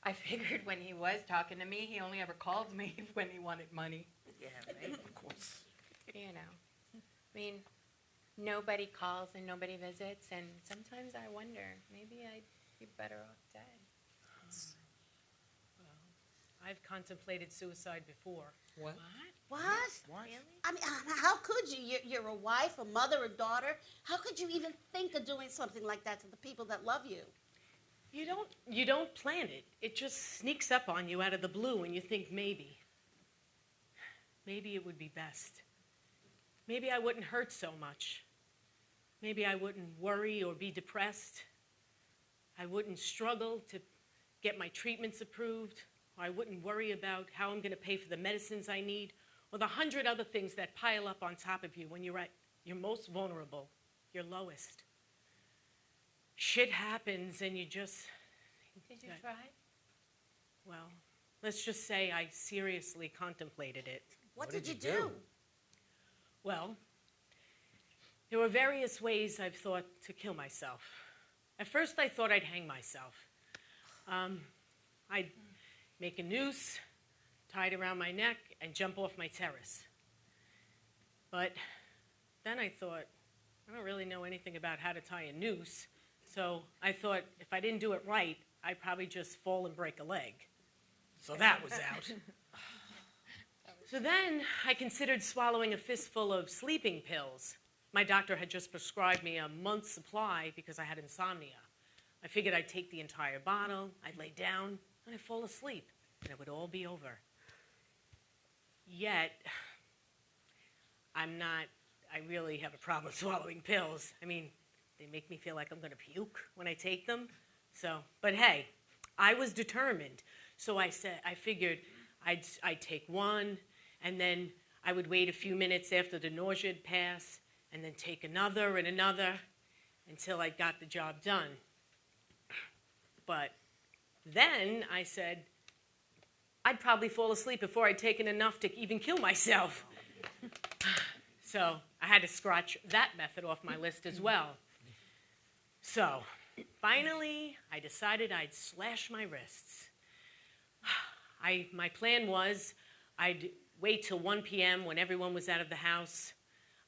I figured when he was talking to me, he only ever called me when he wanted money. Yeah, right, of course. You know, I mean, nobody calls and nobody visits, and sometimes I wonder, maybe I'd be better off dead. I've contemplated suicide before. What? What? What? I mean, how could you? You're a wife, a mother, a daughter. How could you even think of doing something like that to the people that love you? You don't plan it. It just sneaks up on you out of the blue, and you think maybe it would be best. Maybe I wouldn't hurt so much. Maybe I wouldn't worry or be depressed. I wouldn't struggle to get my treatments approved. Or I wouldn't worry about how I'm going to pay for the medicines I need, or the 100 other things that pile up on top of you when you're at your most vulnerable, your lowest. Shit happens and you just... Did you try? Well, let's just say I seriously contemplated it. What did you do? Well, there were various ways I've thought to kill myself. At first I thought I'd hang myself. I'd make a noose, tie it around my neck, and jump off my terrace. But then I thought, I don't really know anything about how to tie a noose, so I thought if I didn't do it right, I'd probably just fall and break a leg. So that was out. So then I considered swallowing a fistful of sleeping pills. My doctor had just prescribed me a month's supply because I had insomnia. I figured I'd take the entire bottle, I'd lay down, and I'd fall asleep, and it would all be over. Yet, I really have a problem swallowing pills. I mean, they make me feel like I'm going to puke when I take them. So, but hey, I was determined. So I figured I'd take one, and then I would wait a few minutes after the nausea would pass, and then take another and another until I got the job done. But then I said, I'd probably fall asleep before I'd taken enough to even kill myself. So I had to scratch that method off my list as well. So finally, I decided I'd slash my wrists. My plan was I'd wait till 1 p.m. when everyone was out of the house.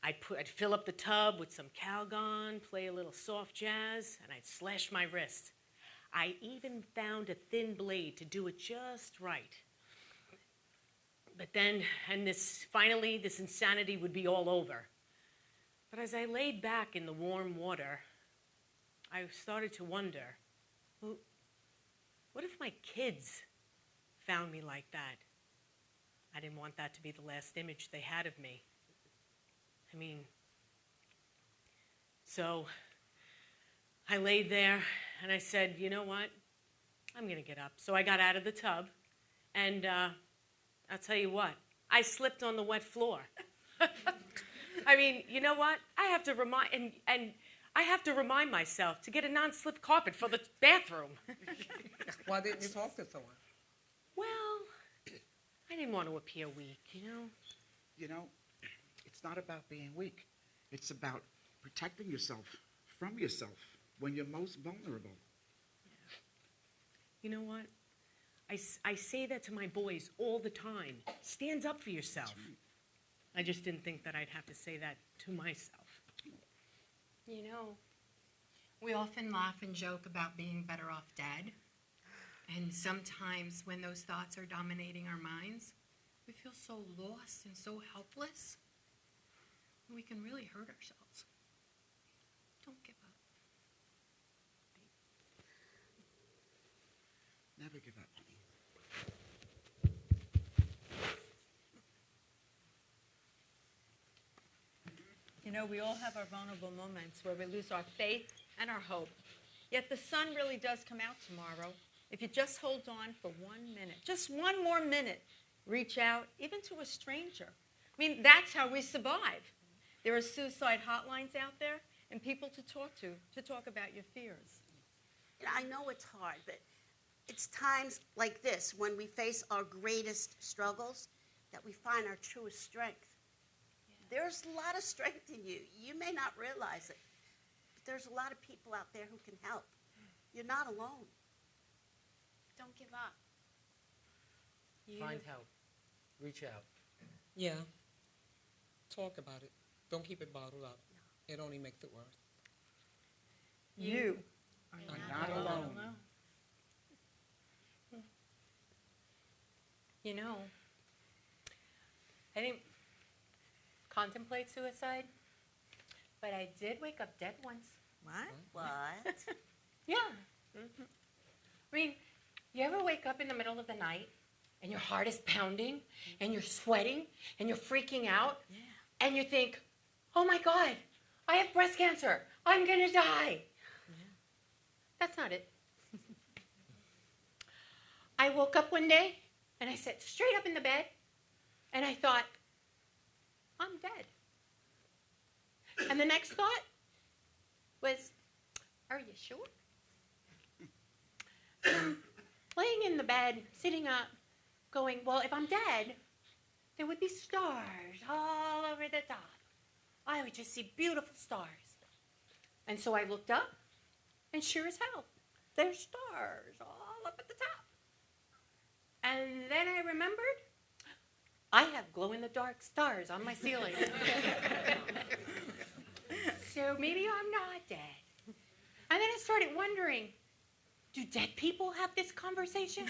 I'd fill up the tub with some Calgon, play a little soft jazz, and I'd slash my wrists. I even found a thin blade to do it just right. But then, finally, this insanity would be all over. But as I laid back in the warm water, I started to wonder, well, what if my kids found me like that? I didn't want that to be the last image they had of me. I mean, so I laid there and I said, you know what? I'm going to get up. So I got out of the tub, and I'll tell you what, I slipped on the wet floor. I mean, you know what? I have to remind myself to get a non-slip carpet for the bathroom. Why didn't you talk to someone? Well, I didn't want to appear weak, you know? You know, it's not about being weak. It's about protecting yourself from yourself when you're most vulnerable. Yeah. You know what? I say that to my boys all the time. Stand up for yourself. I just didn't think that I'd have to say that to myself. You know, we often laugh and joke about being better off dead. And sometimes when those thoughts are dominating our minds, we feel so lost and so helpless. We can really hurt ourselves. Don't give up. Never give up, honey. You know, we all have our vulnerable moments where we lose our faith and our hope. Yet the sun really does come out tomorrow. If you just hold on for 1 minute, just one more minute, reach out, even to a stranger. I mean, that's how we survive. There are suicide hotlines out there and people to talk about your fears. You know, I know it's hard, but it's times like this when we face our greatest struggles that we find our truest strength. Yeah. There's a lot of strength in you. You may not realize it, but there's a lot of people out there who can help. You're not alone. Don't give up. Find help. Reach out. Yeah. Talk about it. Don't keep it bottled up. It only makes it worse. You are not alone. You know, I didn't contemplate suicide, but I did wake up dead once. What? Yeah. Mm-hmm. I mean, you ever wake up in the middle of the night and your heart is pounding and you're sweating and you're freaking out and you think, oh my God, I have breast cancer. I'm going to die. That's not it. I woke up one day and I sat straight up in the bed and I thought, I'm dead. And the next thought was, are you sure? Laying in the bed, sitting up, going, well, if I'm dead, there would be stars all over the top. I would just see beautiful stars. And so I looked up, and sure as hell, there's stars all up at the top. And then I remembered, I have glow-in-the-dark stars on my ceiling. So maybe I'm not dead. And then I started wondering, do dead people have this conversation?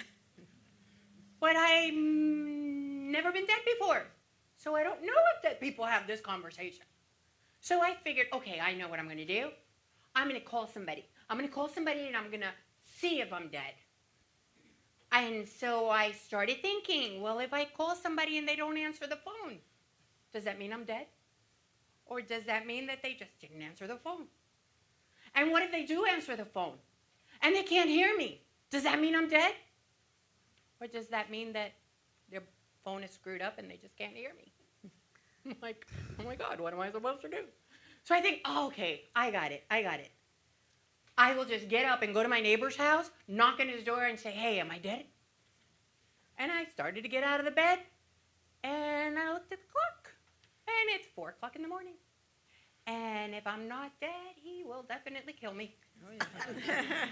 But I've never been dead before, so I don't know if dead people have this conversation. So I figured, okay, I know what I'm going to do. I'm going to call somebody. I'm going to call somebody and I'm going to see if I'm dead. And so I started thinking, well, if I call somebody and they don't answer the phone, does that mean I'm dead? Or does that mean that they just didn't answer the phone? And what if they do answer the phone and they can't hear me? Does that mean I'm dead? Or does that mean that their phone is screwed up and they just can't hear me? I'm like, oh my God, what am I supposed to do? So I think, oh, okay, I got it. I will just get up and go to my neighbor's house, knock on his door and say, hey, am I dead? And I started to get out of the bed and I looked at the clock and it's 4 o'clock in the morning. And if I'm not dead, he will definitely kill me. Oh, yeah.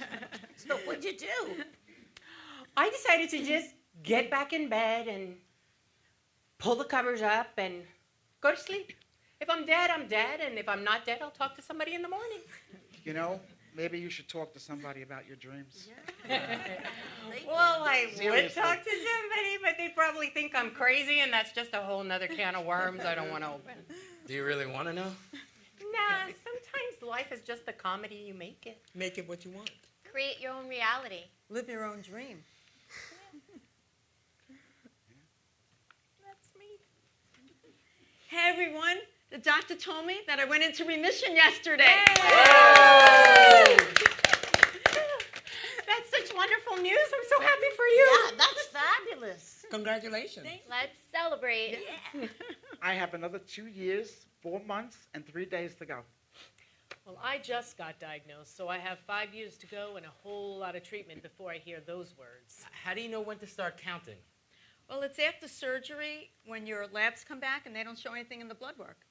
So what'd you do? I decided to just get back in bed and pull the covers up and go to sleep. If I'm dead, I'm dead. And if I'm not dead, I'll talk to somebody in the morning. You know, maybe you should talk to somebody about your dreams. Well, I would Seriously. talk to somebody, but they'd probably think I'm crazy, and that's just a whole nother can of worms I don't want to open. Do you really want to know? Nah, sometimes life is just the comedy you make it. Make it what you want. Create your own reality. Live your own dream. That's me. Hey, everyone. The doctor told me that I went into remission yesterday. That's such wonderful news. I'm so happy for you. Yeah, that's fabulous. Congratulations. Let's celebrate. I have another 2 years, 4 months, and 3 days to go. Well, I just got diagnosed, so I have 5 years to go and a whole lot of treatment before I hear those words. How do you know when to start counting? Well, it's after surgery when your labs come back and they don't show anything in the blood work.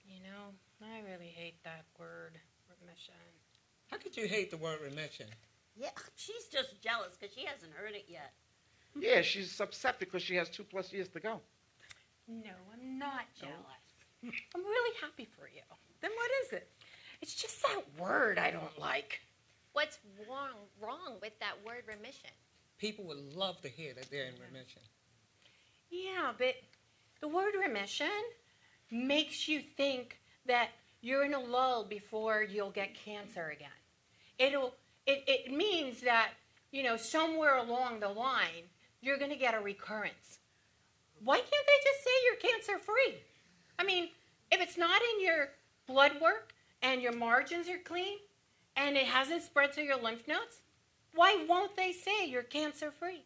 You know, I really hate that word, remission. How could you hate the word remission? Yeah, she's just jealous because she hasn't heard it yet. Yeah, she's upset because she has 2+ years to go. No, I'm not jealous. I'm really happy for you. Then what is it? It's just that word I don't like. What's wrong with that word remission? People would love to hear that they're in remission. Yeah, but the word remission makes you think that you're in a lull before you'll get cancer again. It means that, somewhere along the line, you're going to get a recurrence. Why can't they just say you're cancer free? I mean, if it's not in your blood work and your margins are clean and it hasn't spread to your lymph nodes, why won't they say you're cancer free?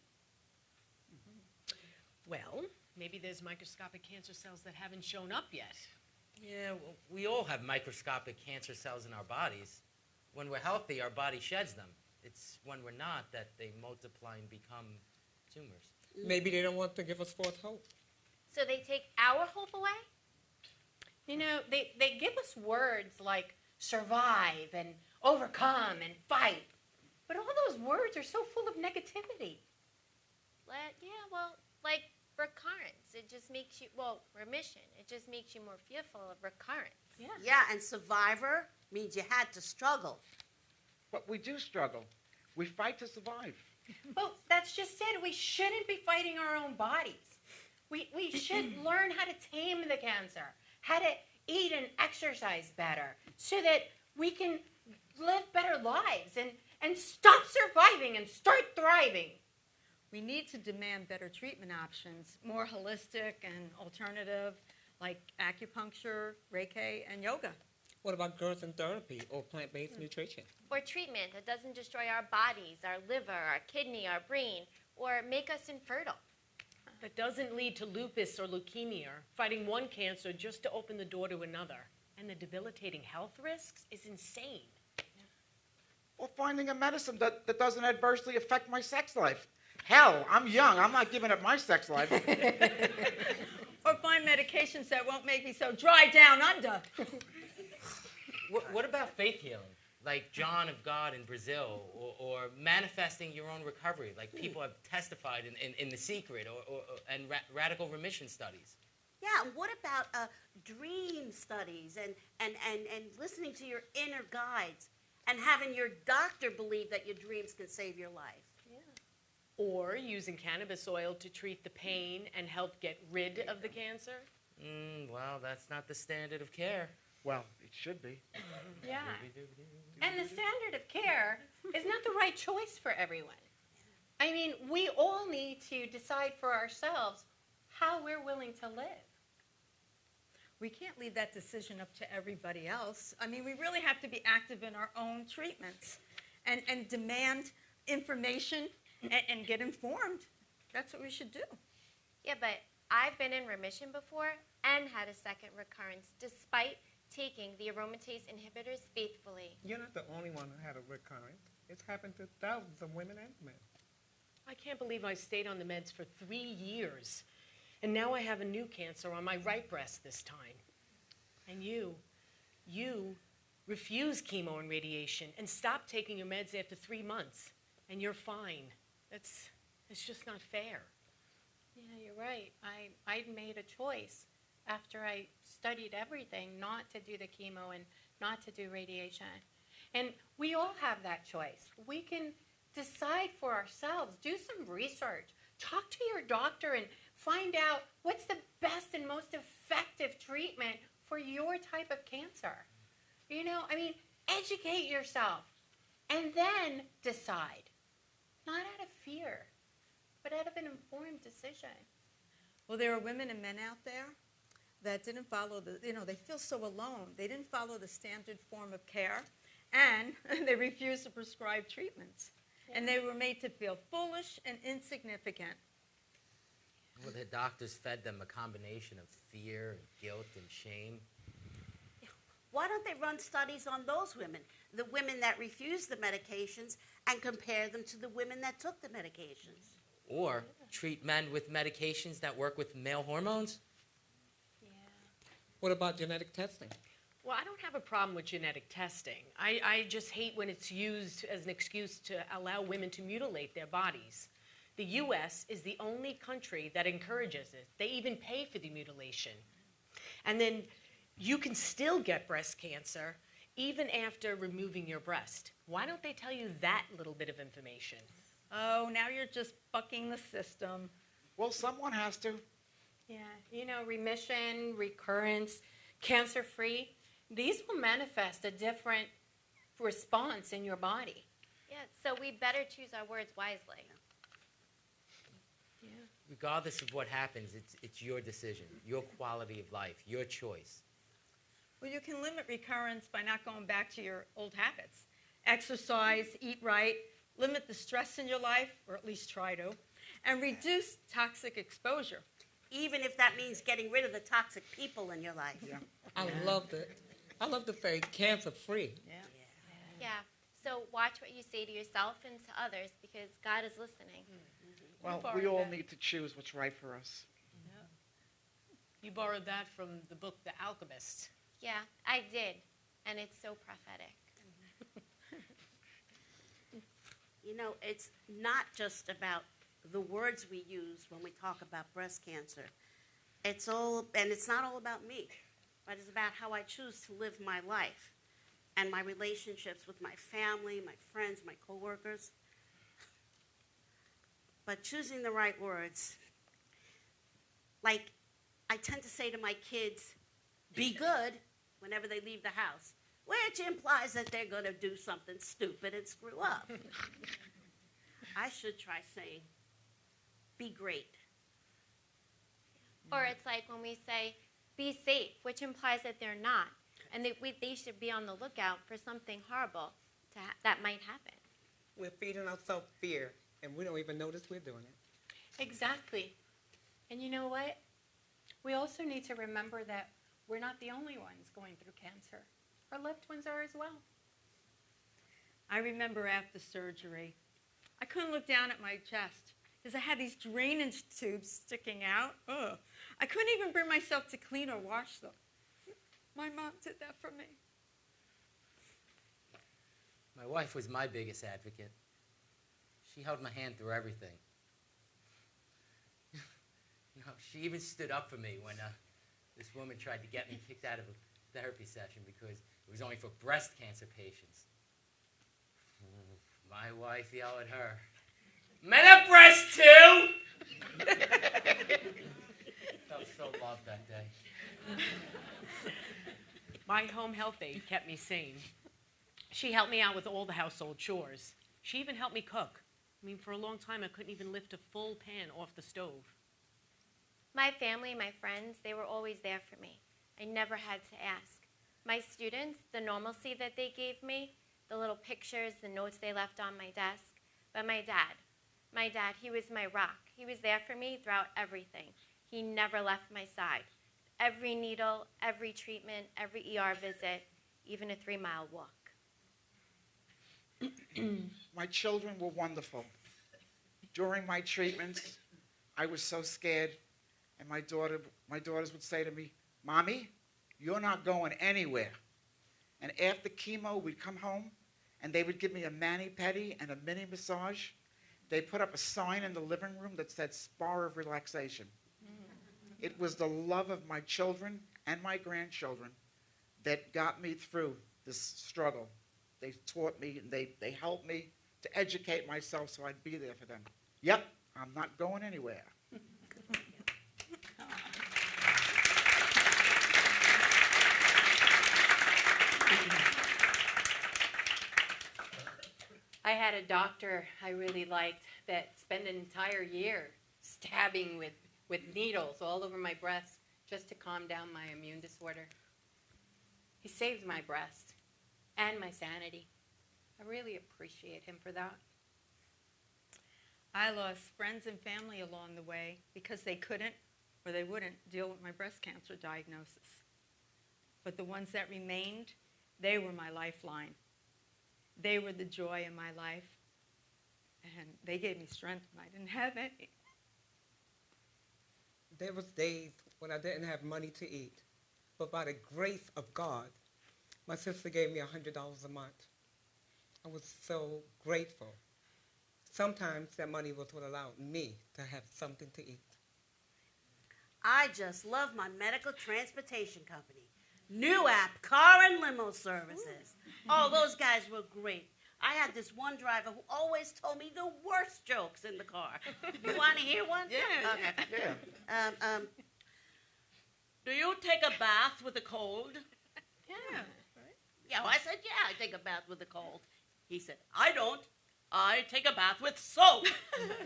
Well, maybe there's microscopic cancer cells that haven't shown up yet. Yeah, well, we all have microscopic cancer cells in our bodies. When we're healthy, our body sheds them. It's when we're not that they multiply and become tumors. Maybe they don't want to give us false hope. So they take our hope away? They give us words like survive and overcome and fight. But all those words are so full of negativity. Like recurrence. It just makes you, remission. It just makes you more fearful of recurrence. Yeah, and survivor means you had to struggle. But we do struggle. We fight to survive. Well, that's just it. We shouldn't be fighting our own bodies. We should learn how to tame the cancer, how to eat and exercise better so that we can live better lives and stop surviving and start thriving. We need to demand better treatment options, more holistic and alternative, like acupuncture, Reiki, and yoga. What about girth and therapy or plant-based nutrition? Or treatment that doesn't destroy our bodies, our liver, our kidney, our brain, or make us infertile. That doesn't lead to lupus or leukemia, fighting one cancer just to open the door to another. And the debilitating health risks is insane. Or finding a medicine that doesn't adversely affect my sex life. Hell, I'm young. I'm not giving up my sex life. Or find medications that won't make me so dry down under. What about faith healing? Like John of God in Brazil, or manifesting your own recovery, like people have testified in The Secret, and radical remission studies. Yeah, and what about dream studies and listening to your inner guides and having your doctor believe that your dreams can save your life? Or using cannabis oil to treat the pain and help get rid of the cancer. Well, that's not the standard of care. Well, it should be. Yeah. And the standard of care is not the right choice for everyone. I mean, we all need to decide for ourselves how we're willing to live. We can't leave that decision up to everybody else. I mean, we really have to be active in our own treatments and demand information and get informed. That's what we should do. Yeah, but I've been in remission before and had a second recurrence despite taking the aromatase inhibitors faithfully. You're not the only one who had a recurrence. It's happened to thousands of women and men. I can't believe I stayed on the meds for 3 years. And now I have a new cancer on my right breast this time. And you refused chemo and radiation and stopped taking your meds after 3 months. And you're fine. It's just not fair. Yeah, you're right. I made a choice after I studied everything not to do the chemo and not to do radiation. And we all have that choice. We can decide for ourselves. Do some research. Talk to your doctor and find out what's the best and most effective treatment for your type of cancer. Educate yourself and then decide. Not out of fear, but out of an informed decision. Well, there are women and men out there that didn't follow they feel so alone. They didn't follow the standard form of care, and they refused to prescribe treatments. Yeah. And they were made to feel foolish and insignificant. Well, the doctors fed them a combination of fear, guilt, and shame. Why don't they run studies on those women, the women that refused the medications, and compare them to the women that took the medications? Or treat men with medications that work with male hormones? Yeah. What about genetic testing? Well, I don't have a problem with genetic testing. I just hate when it's used as an excuse to allow women to mutilate their bodies. The U.S. is the only country that encourages it. They even pay for the mutilation. And then you can still get breast cancer even after removing your breast. Why don't they tell you that little bit of information? Oh, now you're just bucking the system. Well, someone has to. Yeah, remission, recurrence, cancer-free, these will manifest a different response in your body. Yeah, so we better choose our words wisely. Yeah. Regardless of what happens, it's your decision, your quality of life, your choice. Well, you can limit recurrence by not going back to your old habits. Exercise, eat right, limit the stress in your life, or at least try to, and reduce toxic exposure. Even if that means getting rid of the toxic people in your life. Yeah. I love the phrase cancer-free. Yeah, so watch what you say to yourself and to others because God is listening. Well, we all need to choose what's right for us. You borrowed that from the book The Alchemist. Yeah, I did, and it's so prophetic. You know, it's not just about the words we use when we talk about breast cancer. It's not all about me, but it's about how I choose to live my life and my relationships with my family, my friends, my coworkers. But choosing the right words, like I tend to say to my kids, be good whenever they leave the house, which implies that they're going to do something stupid and screw up. I should try saying, be great. Or it's like when we say, be safe, which implies that they're not. And they should be on the lookout for something horrible that might happen. We're feeding ourselves fear, and we don't even notice we're doing it. Exactly. And you know what? We also need to remember that we're not the only ones going through cancer. Our loved ones are as well. I remember after surgery, I couldn't look down at my chest because I had these drainage tubes sticking out. Ugh. I couldn't even bring myself to clean or wash them. My mom did that for me. My wife was my biggest advocate. She held my hand through everything. She even stood up for me when this woman tried to get me kicked out of a therapy session because it was only for breast cancer patients. My wife yelled at her, "Men have breasts too!" Felt so loved that day. My home health aide kept me sane. She helped me out with all the household chores. She even helped me cook. I mean, for a long time, I couldn't even lift a full pan off the stove. My family, my friends, they were always there for me. I never had to ask. My students, the normalcy that they gave me, the little pictures, the notes they left on my desk. But my dad, he was my rock. He was there for me throughout everything. He never left my side. Every needle, every treatment, every ER visit, even a 3-mile walk. My children were wonderful. During my treatments, I was so scared, and my daughters would say to me, "Mommy, you're not going anywhere." And after chemo, we'd come home, and they would give me a mani-pedi and a mini massage. They put up a sign in the living room that said "Spa of Relaxation." It was the love of my children and my grandchildren that got me through this struggle. They taught me and they helped me to educate myself so I'd be there for them. Yep, I'm not going anywhere. I had a doctor I really liked that spent an entire year stabbing with needles all over my breast just to calm down my immune disorder. He saved my breast and my sanity. I really appreciate him for that. I lost friends and family along the way because they couldn't or they wouldn't deal with my breast cancer diagnosis. But the ones that remained, they were my lifeline. They were the joy in my life, and they gave me strength when I didn't have any. There was days when I didn't have money to eat, but by the grace of God, my sister gave me $100 a month. I was so grateful. Sometimes that money was what allowed me to have something to eat. I just love my medical transportation company. New app, car and limo services. Oh, those guys were great. I had this one driver who always told me the worst jokes in the car. You want to hear one? Yeah. do you take a bath with a cold? Yeah. Yeah, well, I said, yeah, I take a bath with a cold. He said, I don't. I take a bath with soap.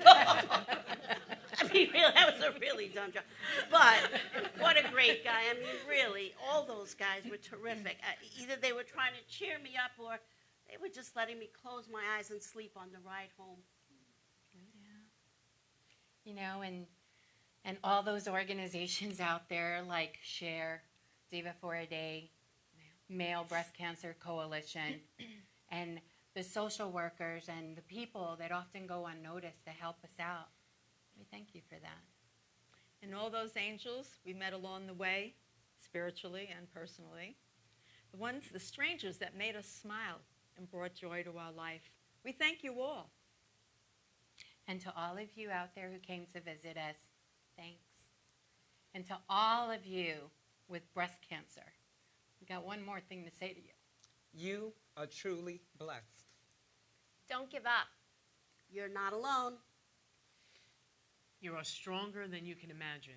I mean, really, that was a really dumb joke. But what a great guy. I mean, really, all those guys were terrific. Either they were trying to cheer me up or they were just letting me close my eyes and sleep on the ride home. You know, and all those organizations out there like SHARE, Diva for a Day, Male Breast Cancer Coalition, and the social workers and the people that often go unnoticed to help us out. We thank you for that. And all those angels we met along the way, spiritually and personally, the strangers that made us smile and brought joy to our life. We thank you all. And to all of you out there who came to visit us, thanks. And to all of you with breast cancer, we got one more thing to say to you. You are truly blessed. Don't give up. You're not alone. You are stronger than you can imagine.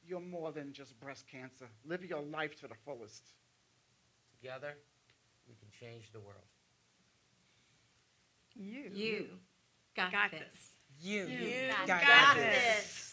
You're more than just breast cancer. Live your life to the fullest. Together, we can change the world. You got this. You Got got this.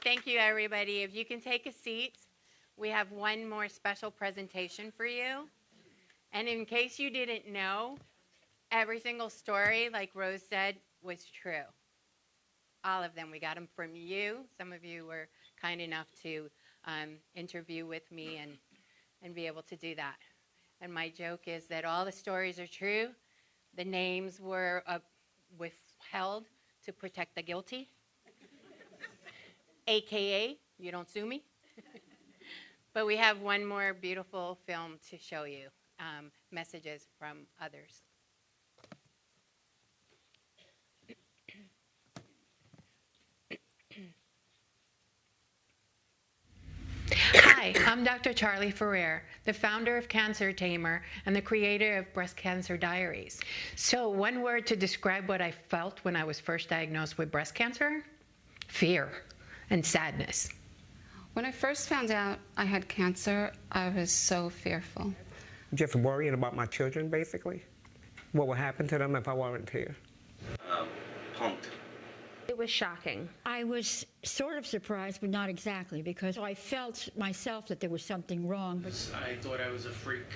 Thank you, everybody. If you can take a seat, we have one more special presentation for you. And in case you didn't know, every single story, like Rose said, was true. All of them. We got them from you. Some of you were kind enough to interview with me and be able to do that. And my joke is that all the stories are true. The names were withheld to protect the guilty. AKA, you don't sue me. But we have one more beautiful film to show you, messages from others. Hi, I'm Dr. Charley Ferrer, the founder of Cancer Tamer and the creator of Breast Cancer Diaries. So one word to describe what I felt when I was first diagnosed with breast cancer? Fear and sadness. When I first found out I had cancer, I was so fearful. Just worrying about my children, basically. What would happen to them if I weren't here? Punked. It was shocking. I was sort of surprised, but not exactly, because I felt myself that there was something wrong. But I thought I was a freak.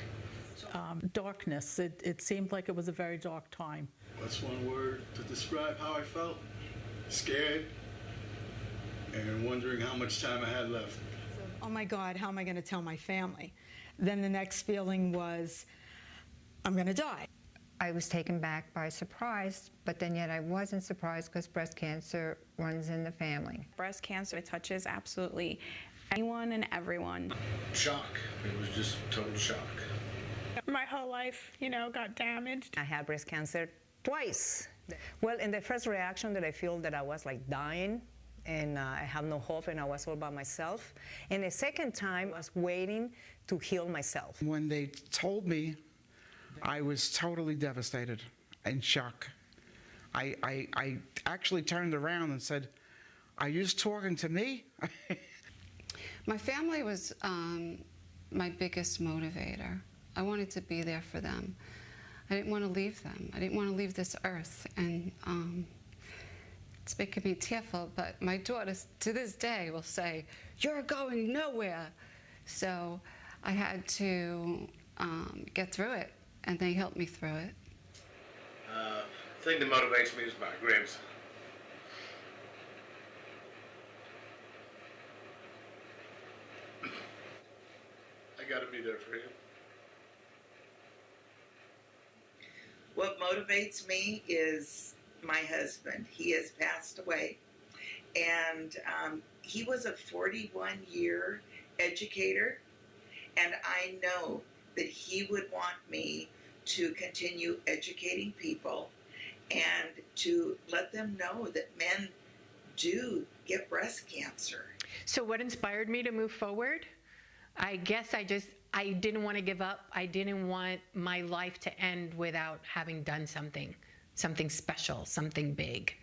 Darkness. It seemed like it was a very dark time. What's one word to describe how I felt? Scared and wondering how much time I had left. Oh my God, how am I going to tell my family? Then the next feeling was, I'm going to die. I was taken back by surprise, but then yet I wasn't surprised because breast cancer runs in the family. Breast cancer, it touches absolutely anyone and everyone. Shock. It was just total shock. My whole life, got damaged. I had breast cancer twice. Well, in the first reaction that I feel that I was like dying, and I have no hope, and I was all by myself. And the second time, I was waiting to heal myself. When they told me, I was totally devastated, in shock. I actually turned around and said, "Are you just talking to me?" My family was my biggest motivator. I wanted to be there for them. I didn't want to leave them. I didn't want to leave this earth. And it's making me tearful, but my daughter to this day will say, "You're going nowhere." So I had to get through it, and they helped me through it. The thing that motivates me is my grandson. I gotta be there for for you? What motivates me is my husband. He has passed away, and he was a 41-year educator, and I know that he would want me to continue educating people and to let them know that men do get breast cancer. So what inspired me to move forward? I guess I didn't want to give up. I didn't want my life to end without having done something special, something big.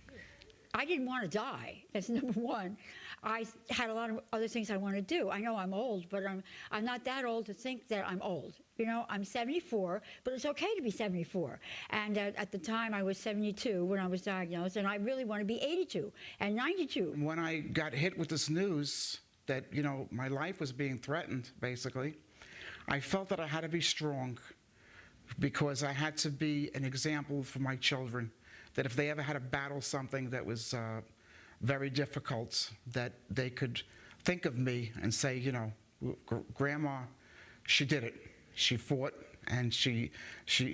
I didn't want to die. That's number one. I had a lot of other things I want to do. I know I'm old, but I'm not that old to think that I'm old. You know, I'm 74, but it's okay to be 74. And at the time, I was 72 when I was diagnosed, and I really want to be 82 and 92. When I got hit with this news that, you know, my life was being threatened, basically, I felt that I had to be strong because I had to be an example for my children, that if they ever had to battle something that was very difficult, that they could think of me and say, you know, Grandma, she did it. She fought, and she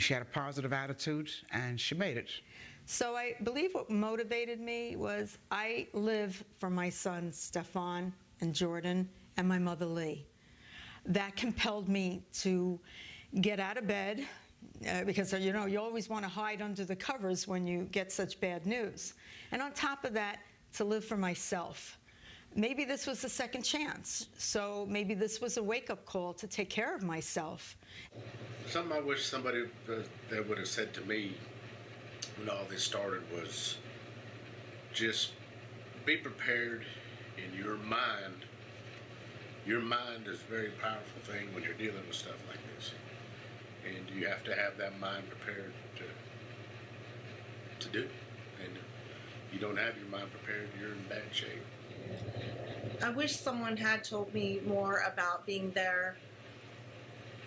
had a positive attitude, and she made it. So I believe what motivated me was I live for my sons, Stefan and Jordan, and my mother, Lee. That compelled me to get out of bed, because, you know, you always want to hide under the covers when you get such bad news. And on top of that, to live for myself. Maybe this was a second chance, so maybe this was a wake-up call to take care of myself. Something I wish somebody that would have said to me when all this started was just be prepared in your mind. Your mind is a very powerful thing when you're dealing with stuff like this. And you have to have that mind prepared to do it. And if you don't have your mind prepared, you're in bad shape. I wish someone had told me more about being there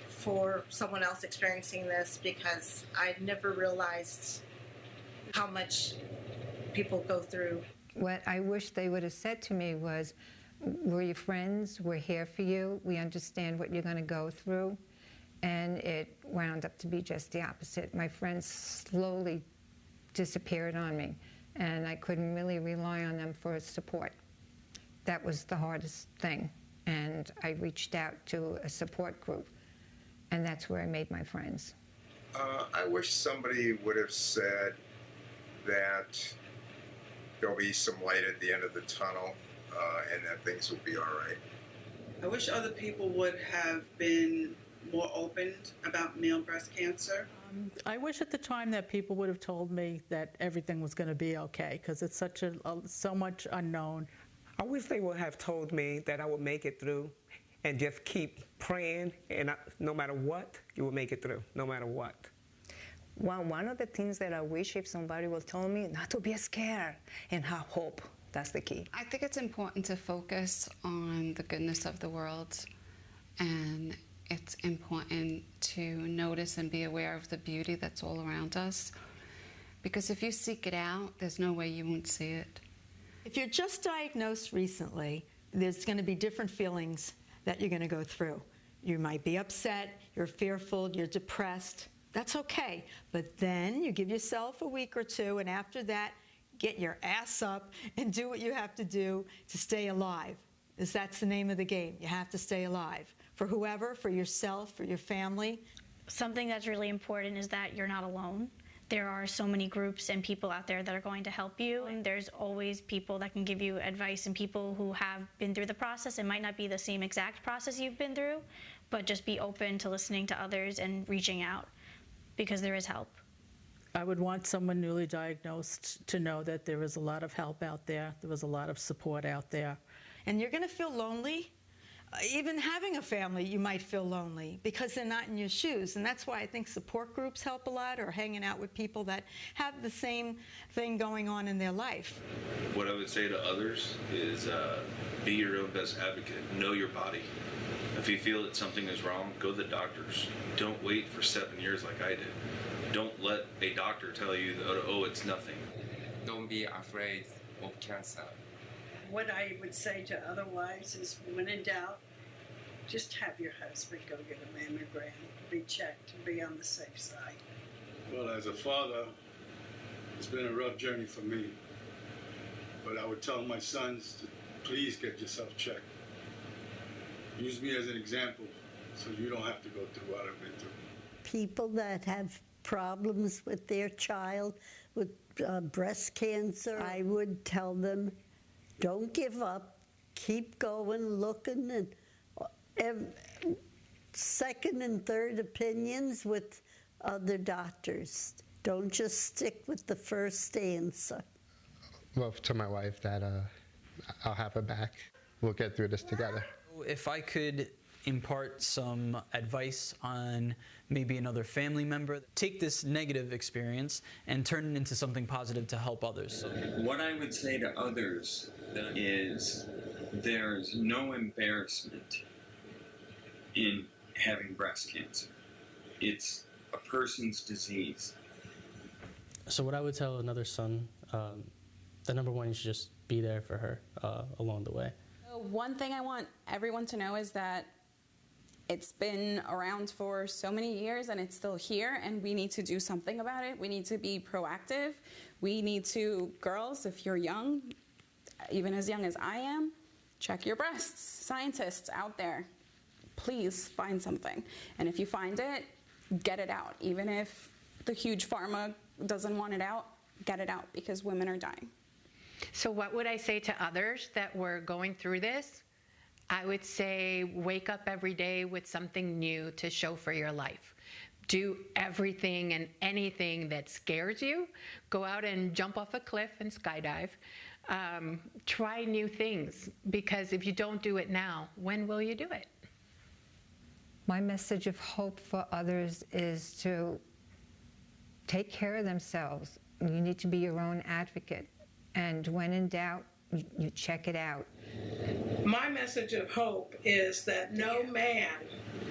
for someone else experiencing this, because I never realized how much people go through. What I wish they would have said to me was, we're your friends, we're here for you, we understand what you're going to go through. And it wound up to be just the opposite. My friends slowly disappeared on me, and I couldn't really rely on them for support. That was the hardest thing. And I reached out to a support group, and that's where I made my friends. I wish somebody would have said that there'll be some light at the end of the tunnel, and that things will be all right. I wish other people would have been more open about male breast cancer. I wish at the time that people would have told me that everything was going to be okay, because it's so much unknown. I wish they would have told me that I would make it through and just keep praying, and no matter what, you will make it through, no matter what. Well, one of the things that I wish if somebody will tell me, not to be scared and have hope. That's the key. I think it's important to focus on the goodness of the world, and it's important to notice and be aware of the beauty that's all around us, because if you seek it out, there's no way you won't see it. If you're just diagnosed recently, there's going to be different feelings that you're going to go through. You might be upset, you're fearful, you're depressed. That's okay. But then you give yourself a week or two, and after that, get your ass up and do what you have to do to stay alive. Because that's the name of the game. You have to stay alive. For whoever, for yourself, for your family. Something that's really important is that you're not alone. There are so many groups and people out there that are going to help you, and there's always people that can give you advice, and people who have been through the process. It might not be the same exact process you've been through, but just be open to listening to others and reaching out, because there is help. I would want someone newly diagnosed to know that there is a lot of help out there. There was a lot of support out there. And you're going to feel lonely. Even having a family, you might feel lonely because they're not in your shoes. And that's why I think support groups help a lot, or hanging out with people that have the same thing going on in their life. What I would say to others is be your own best advocate. Know your body. If you feel that something is wrong, go to the doctors. Don't wait for 7 years like I did. Don't let a doctor tell you that, oh, it's nothing. Don't be afraid of cancer. What I would say to other wives is, when in doubt, just have your husband go get a mammogram, be checked, and be on the safe side. Well, as a father, it's been a rough journey for me. But I would tell my sons to please get yourself checked. Use me as an example so you don't have to go through what I've been through. People that have problems with their child with breast cancer, I would tell them, don't give up, keep going, looking, and second and third opinions with other doctors. Don't just stick with the first answer. Well, to my wife, that I'll have her back. We'll get through this together. If I could impart some advice on maybe another family member, take this negative experience and turn it into something positive to help others. What I would say to others is there's no embarrassment in having breast cancer. It's a person's disease. So what I would tell another son, the number one, you should just be there for her along the way. One thing I want everyone to know is that it's been around for so many years and it's still here, and we need to do something about it. We need to be proactive. We need to, girls, if you're young, even as young as I am, check your breasts. Scientists out there, please find something. And if you find it, get it out. Even if the huge pharma doesn't want it out, get it out, because women are dying. So what would I say to others that were going through this? I would say wake up every day with something new to show for your life. Do everything and anything that scares you. Go out and jump off a cliff and skydive. Try new things, because if you don't do it now, when will you do it? My message of hope for others is to take care of themselves. You need to be your own advocate. And when in doubt, you check it out. My message of hope is that no man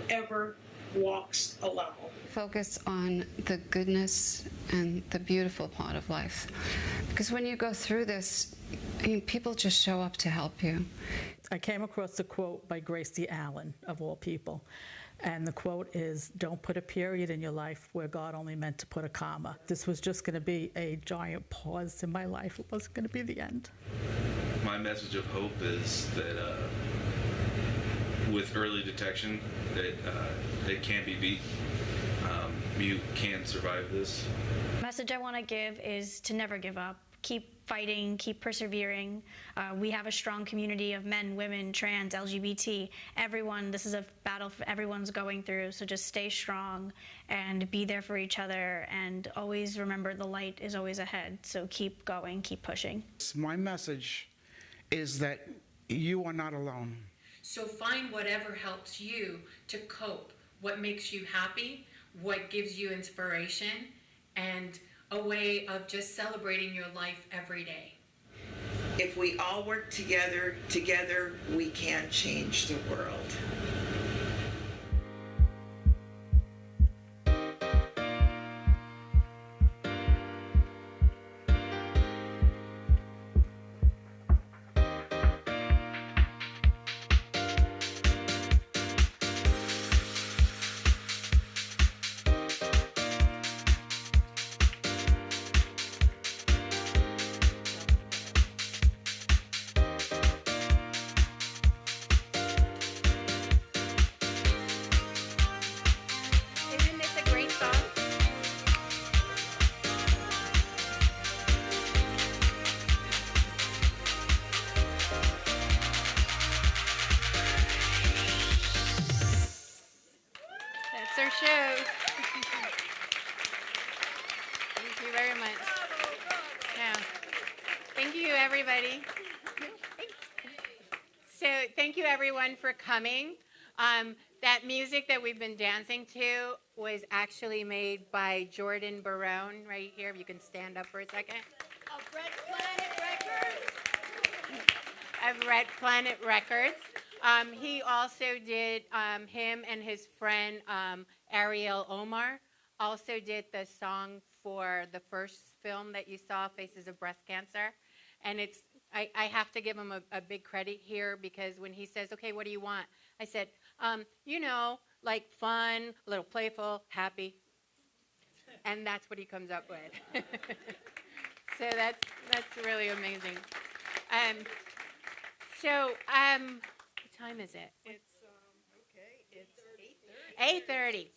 ever walks alone. Focus on the goodness and the beautiful part of life. Because when you go through this, people just show up to help you. I came across a quote by Gracie Allen, of all people. And the quote is, don't put a period in your life where God only meant to put a comma. This was just going to be a giant pause in my life. It wasn't going to be the end. My message of hope is that with early detection, that it can be beat. You can survive this. The message I want to give is to never give up. Keep fighting, keep persevering. We have a strong community of men, women, trans, LGBT, everyone. This is a battle everyone's going through, so just stay strong and be there for each other, and always remember the light is always ahead. So keep going, keep pushing. My message is that you are not alone. So find whatever helps you to cope, what makes you happy, what gives you inspiration, and a way of just celebrating your life every day. If we all work together, we can change the world. Isn't this a great song? That's our show. Thank you very much. Yeah. Thank you, everybody. So thank you, everyone, for coming. That music that we've been dancing to was actually made by Jordan Barone, right here. If you can stand up for a second. Of Red Planet Records. He also did, him and his friend Ariel Omar also did the song for the first film that you saw, Faces of Breast Cancer. And I have to give him a big credit here, because when he says, okay, what do you want? I said, You know, like fun, a little playful, happy. And that's what he comes up with. So that's really amazing. What time is it? It's 8:30.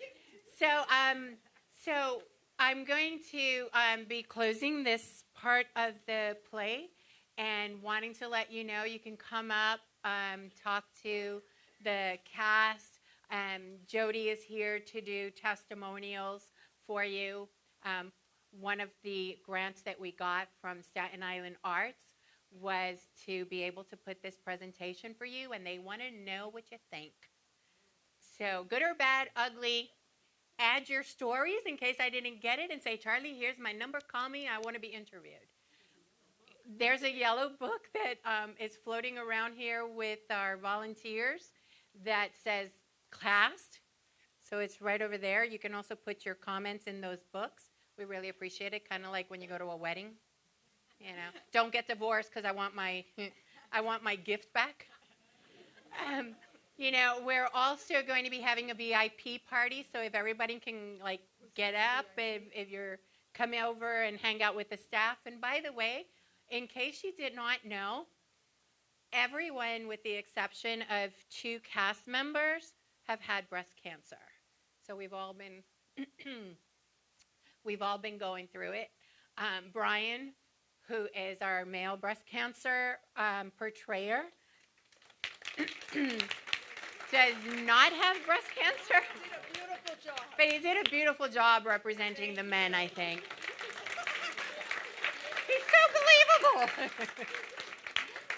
So I'm going to be closing this part of the play, and wanting to let you know you can come up, talk to the cast. Jody is here to do testimonials for you. One of the grants that we got from Staten Island Arts was to be able to put this presentation for you, and they want to know what you think. So good or bad, ugly, add your stories in case I didn't get it, and say, Charley, here's my number, call me, I want to be interviewed. There's a yellow book that is floating around here with our volunteers that says classed. So it's right over there. You can also put your comments in those books. We really appreciate it, kind of like when you go to a wedding. You know, don't get divorced because I want my gift back. You know, we're also going to be having a VIP party, so if everybody can like get up, if you're coming over and hang out with the staff. And by the way, in case you did not know, everyone with the exception of 2 cast members have had breast cancer. So we've all been going through it. Brian, who is our male breast cancer portrayer, does not have breast cancer. He did a beautiful job. But he did a beautiful job representing the men, I think. He's so believable.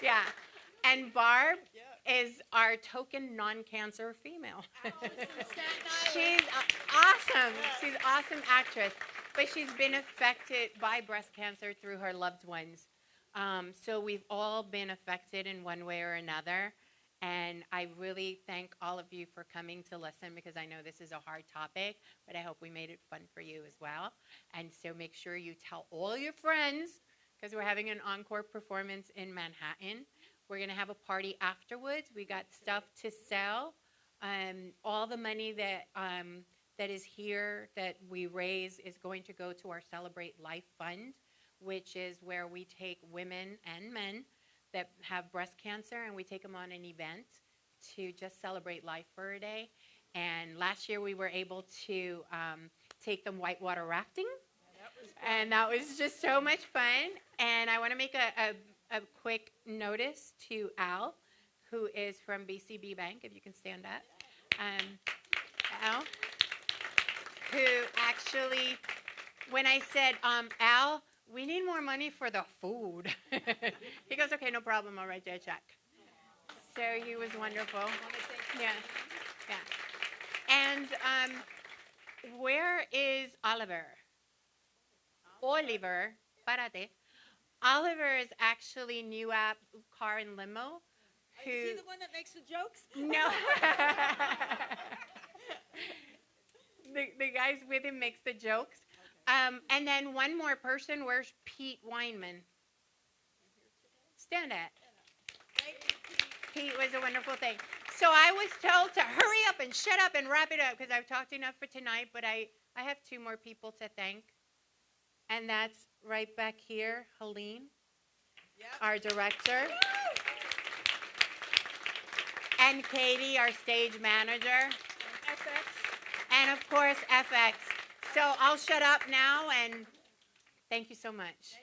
Yeah. And Barb is our token non-cancer female. She's awesome. She's an awesome actress. But she's been affected by breast cancer through her loved ones. So we've all been affected in one way or another. And I really thank all of you for coming to listen, because I know this is a hard topic, but I hope we made it fun for you as well. And so make sure you tell all your friends, because we're having an encore performance in Manhattan. We're going to have a party afterwards. We got stuff to sell. All the money that is here that we raise is going to go to our Celebrate Life Fund, which is where we take women and men that have breast cancer, and we take them on an event to just celebrate life for a day. And last year we were able to take them whitewater rafting, and that was just so much fun. And I want to make a quick notice to Al, who is from BCB Bank, if you can stand up. Al, who actually, when I said, Al, we need more money for the food. He goes, okay, no problem, I'll write you a check. So he was wonderful. Yeah, yeah. And where is Oliver? Oliver, párate. Oliver is actually new app car and limo. Who, Is he the one that makes the jokes? No. The guys with him makes the jokes. And then one more person. Where's Pete Weinman? Stand at. Pete was a wonderful thing. So I was told to hurry up and shut up and wrap it up, because I've talked enough for tonight, but I have 2 more people to thank. And that's right back here, Helene, our director. And Katie, our stage manager. And of course, FX. So I'll shut up now, and thank you so much.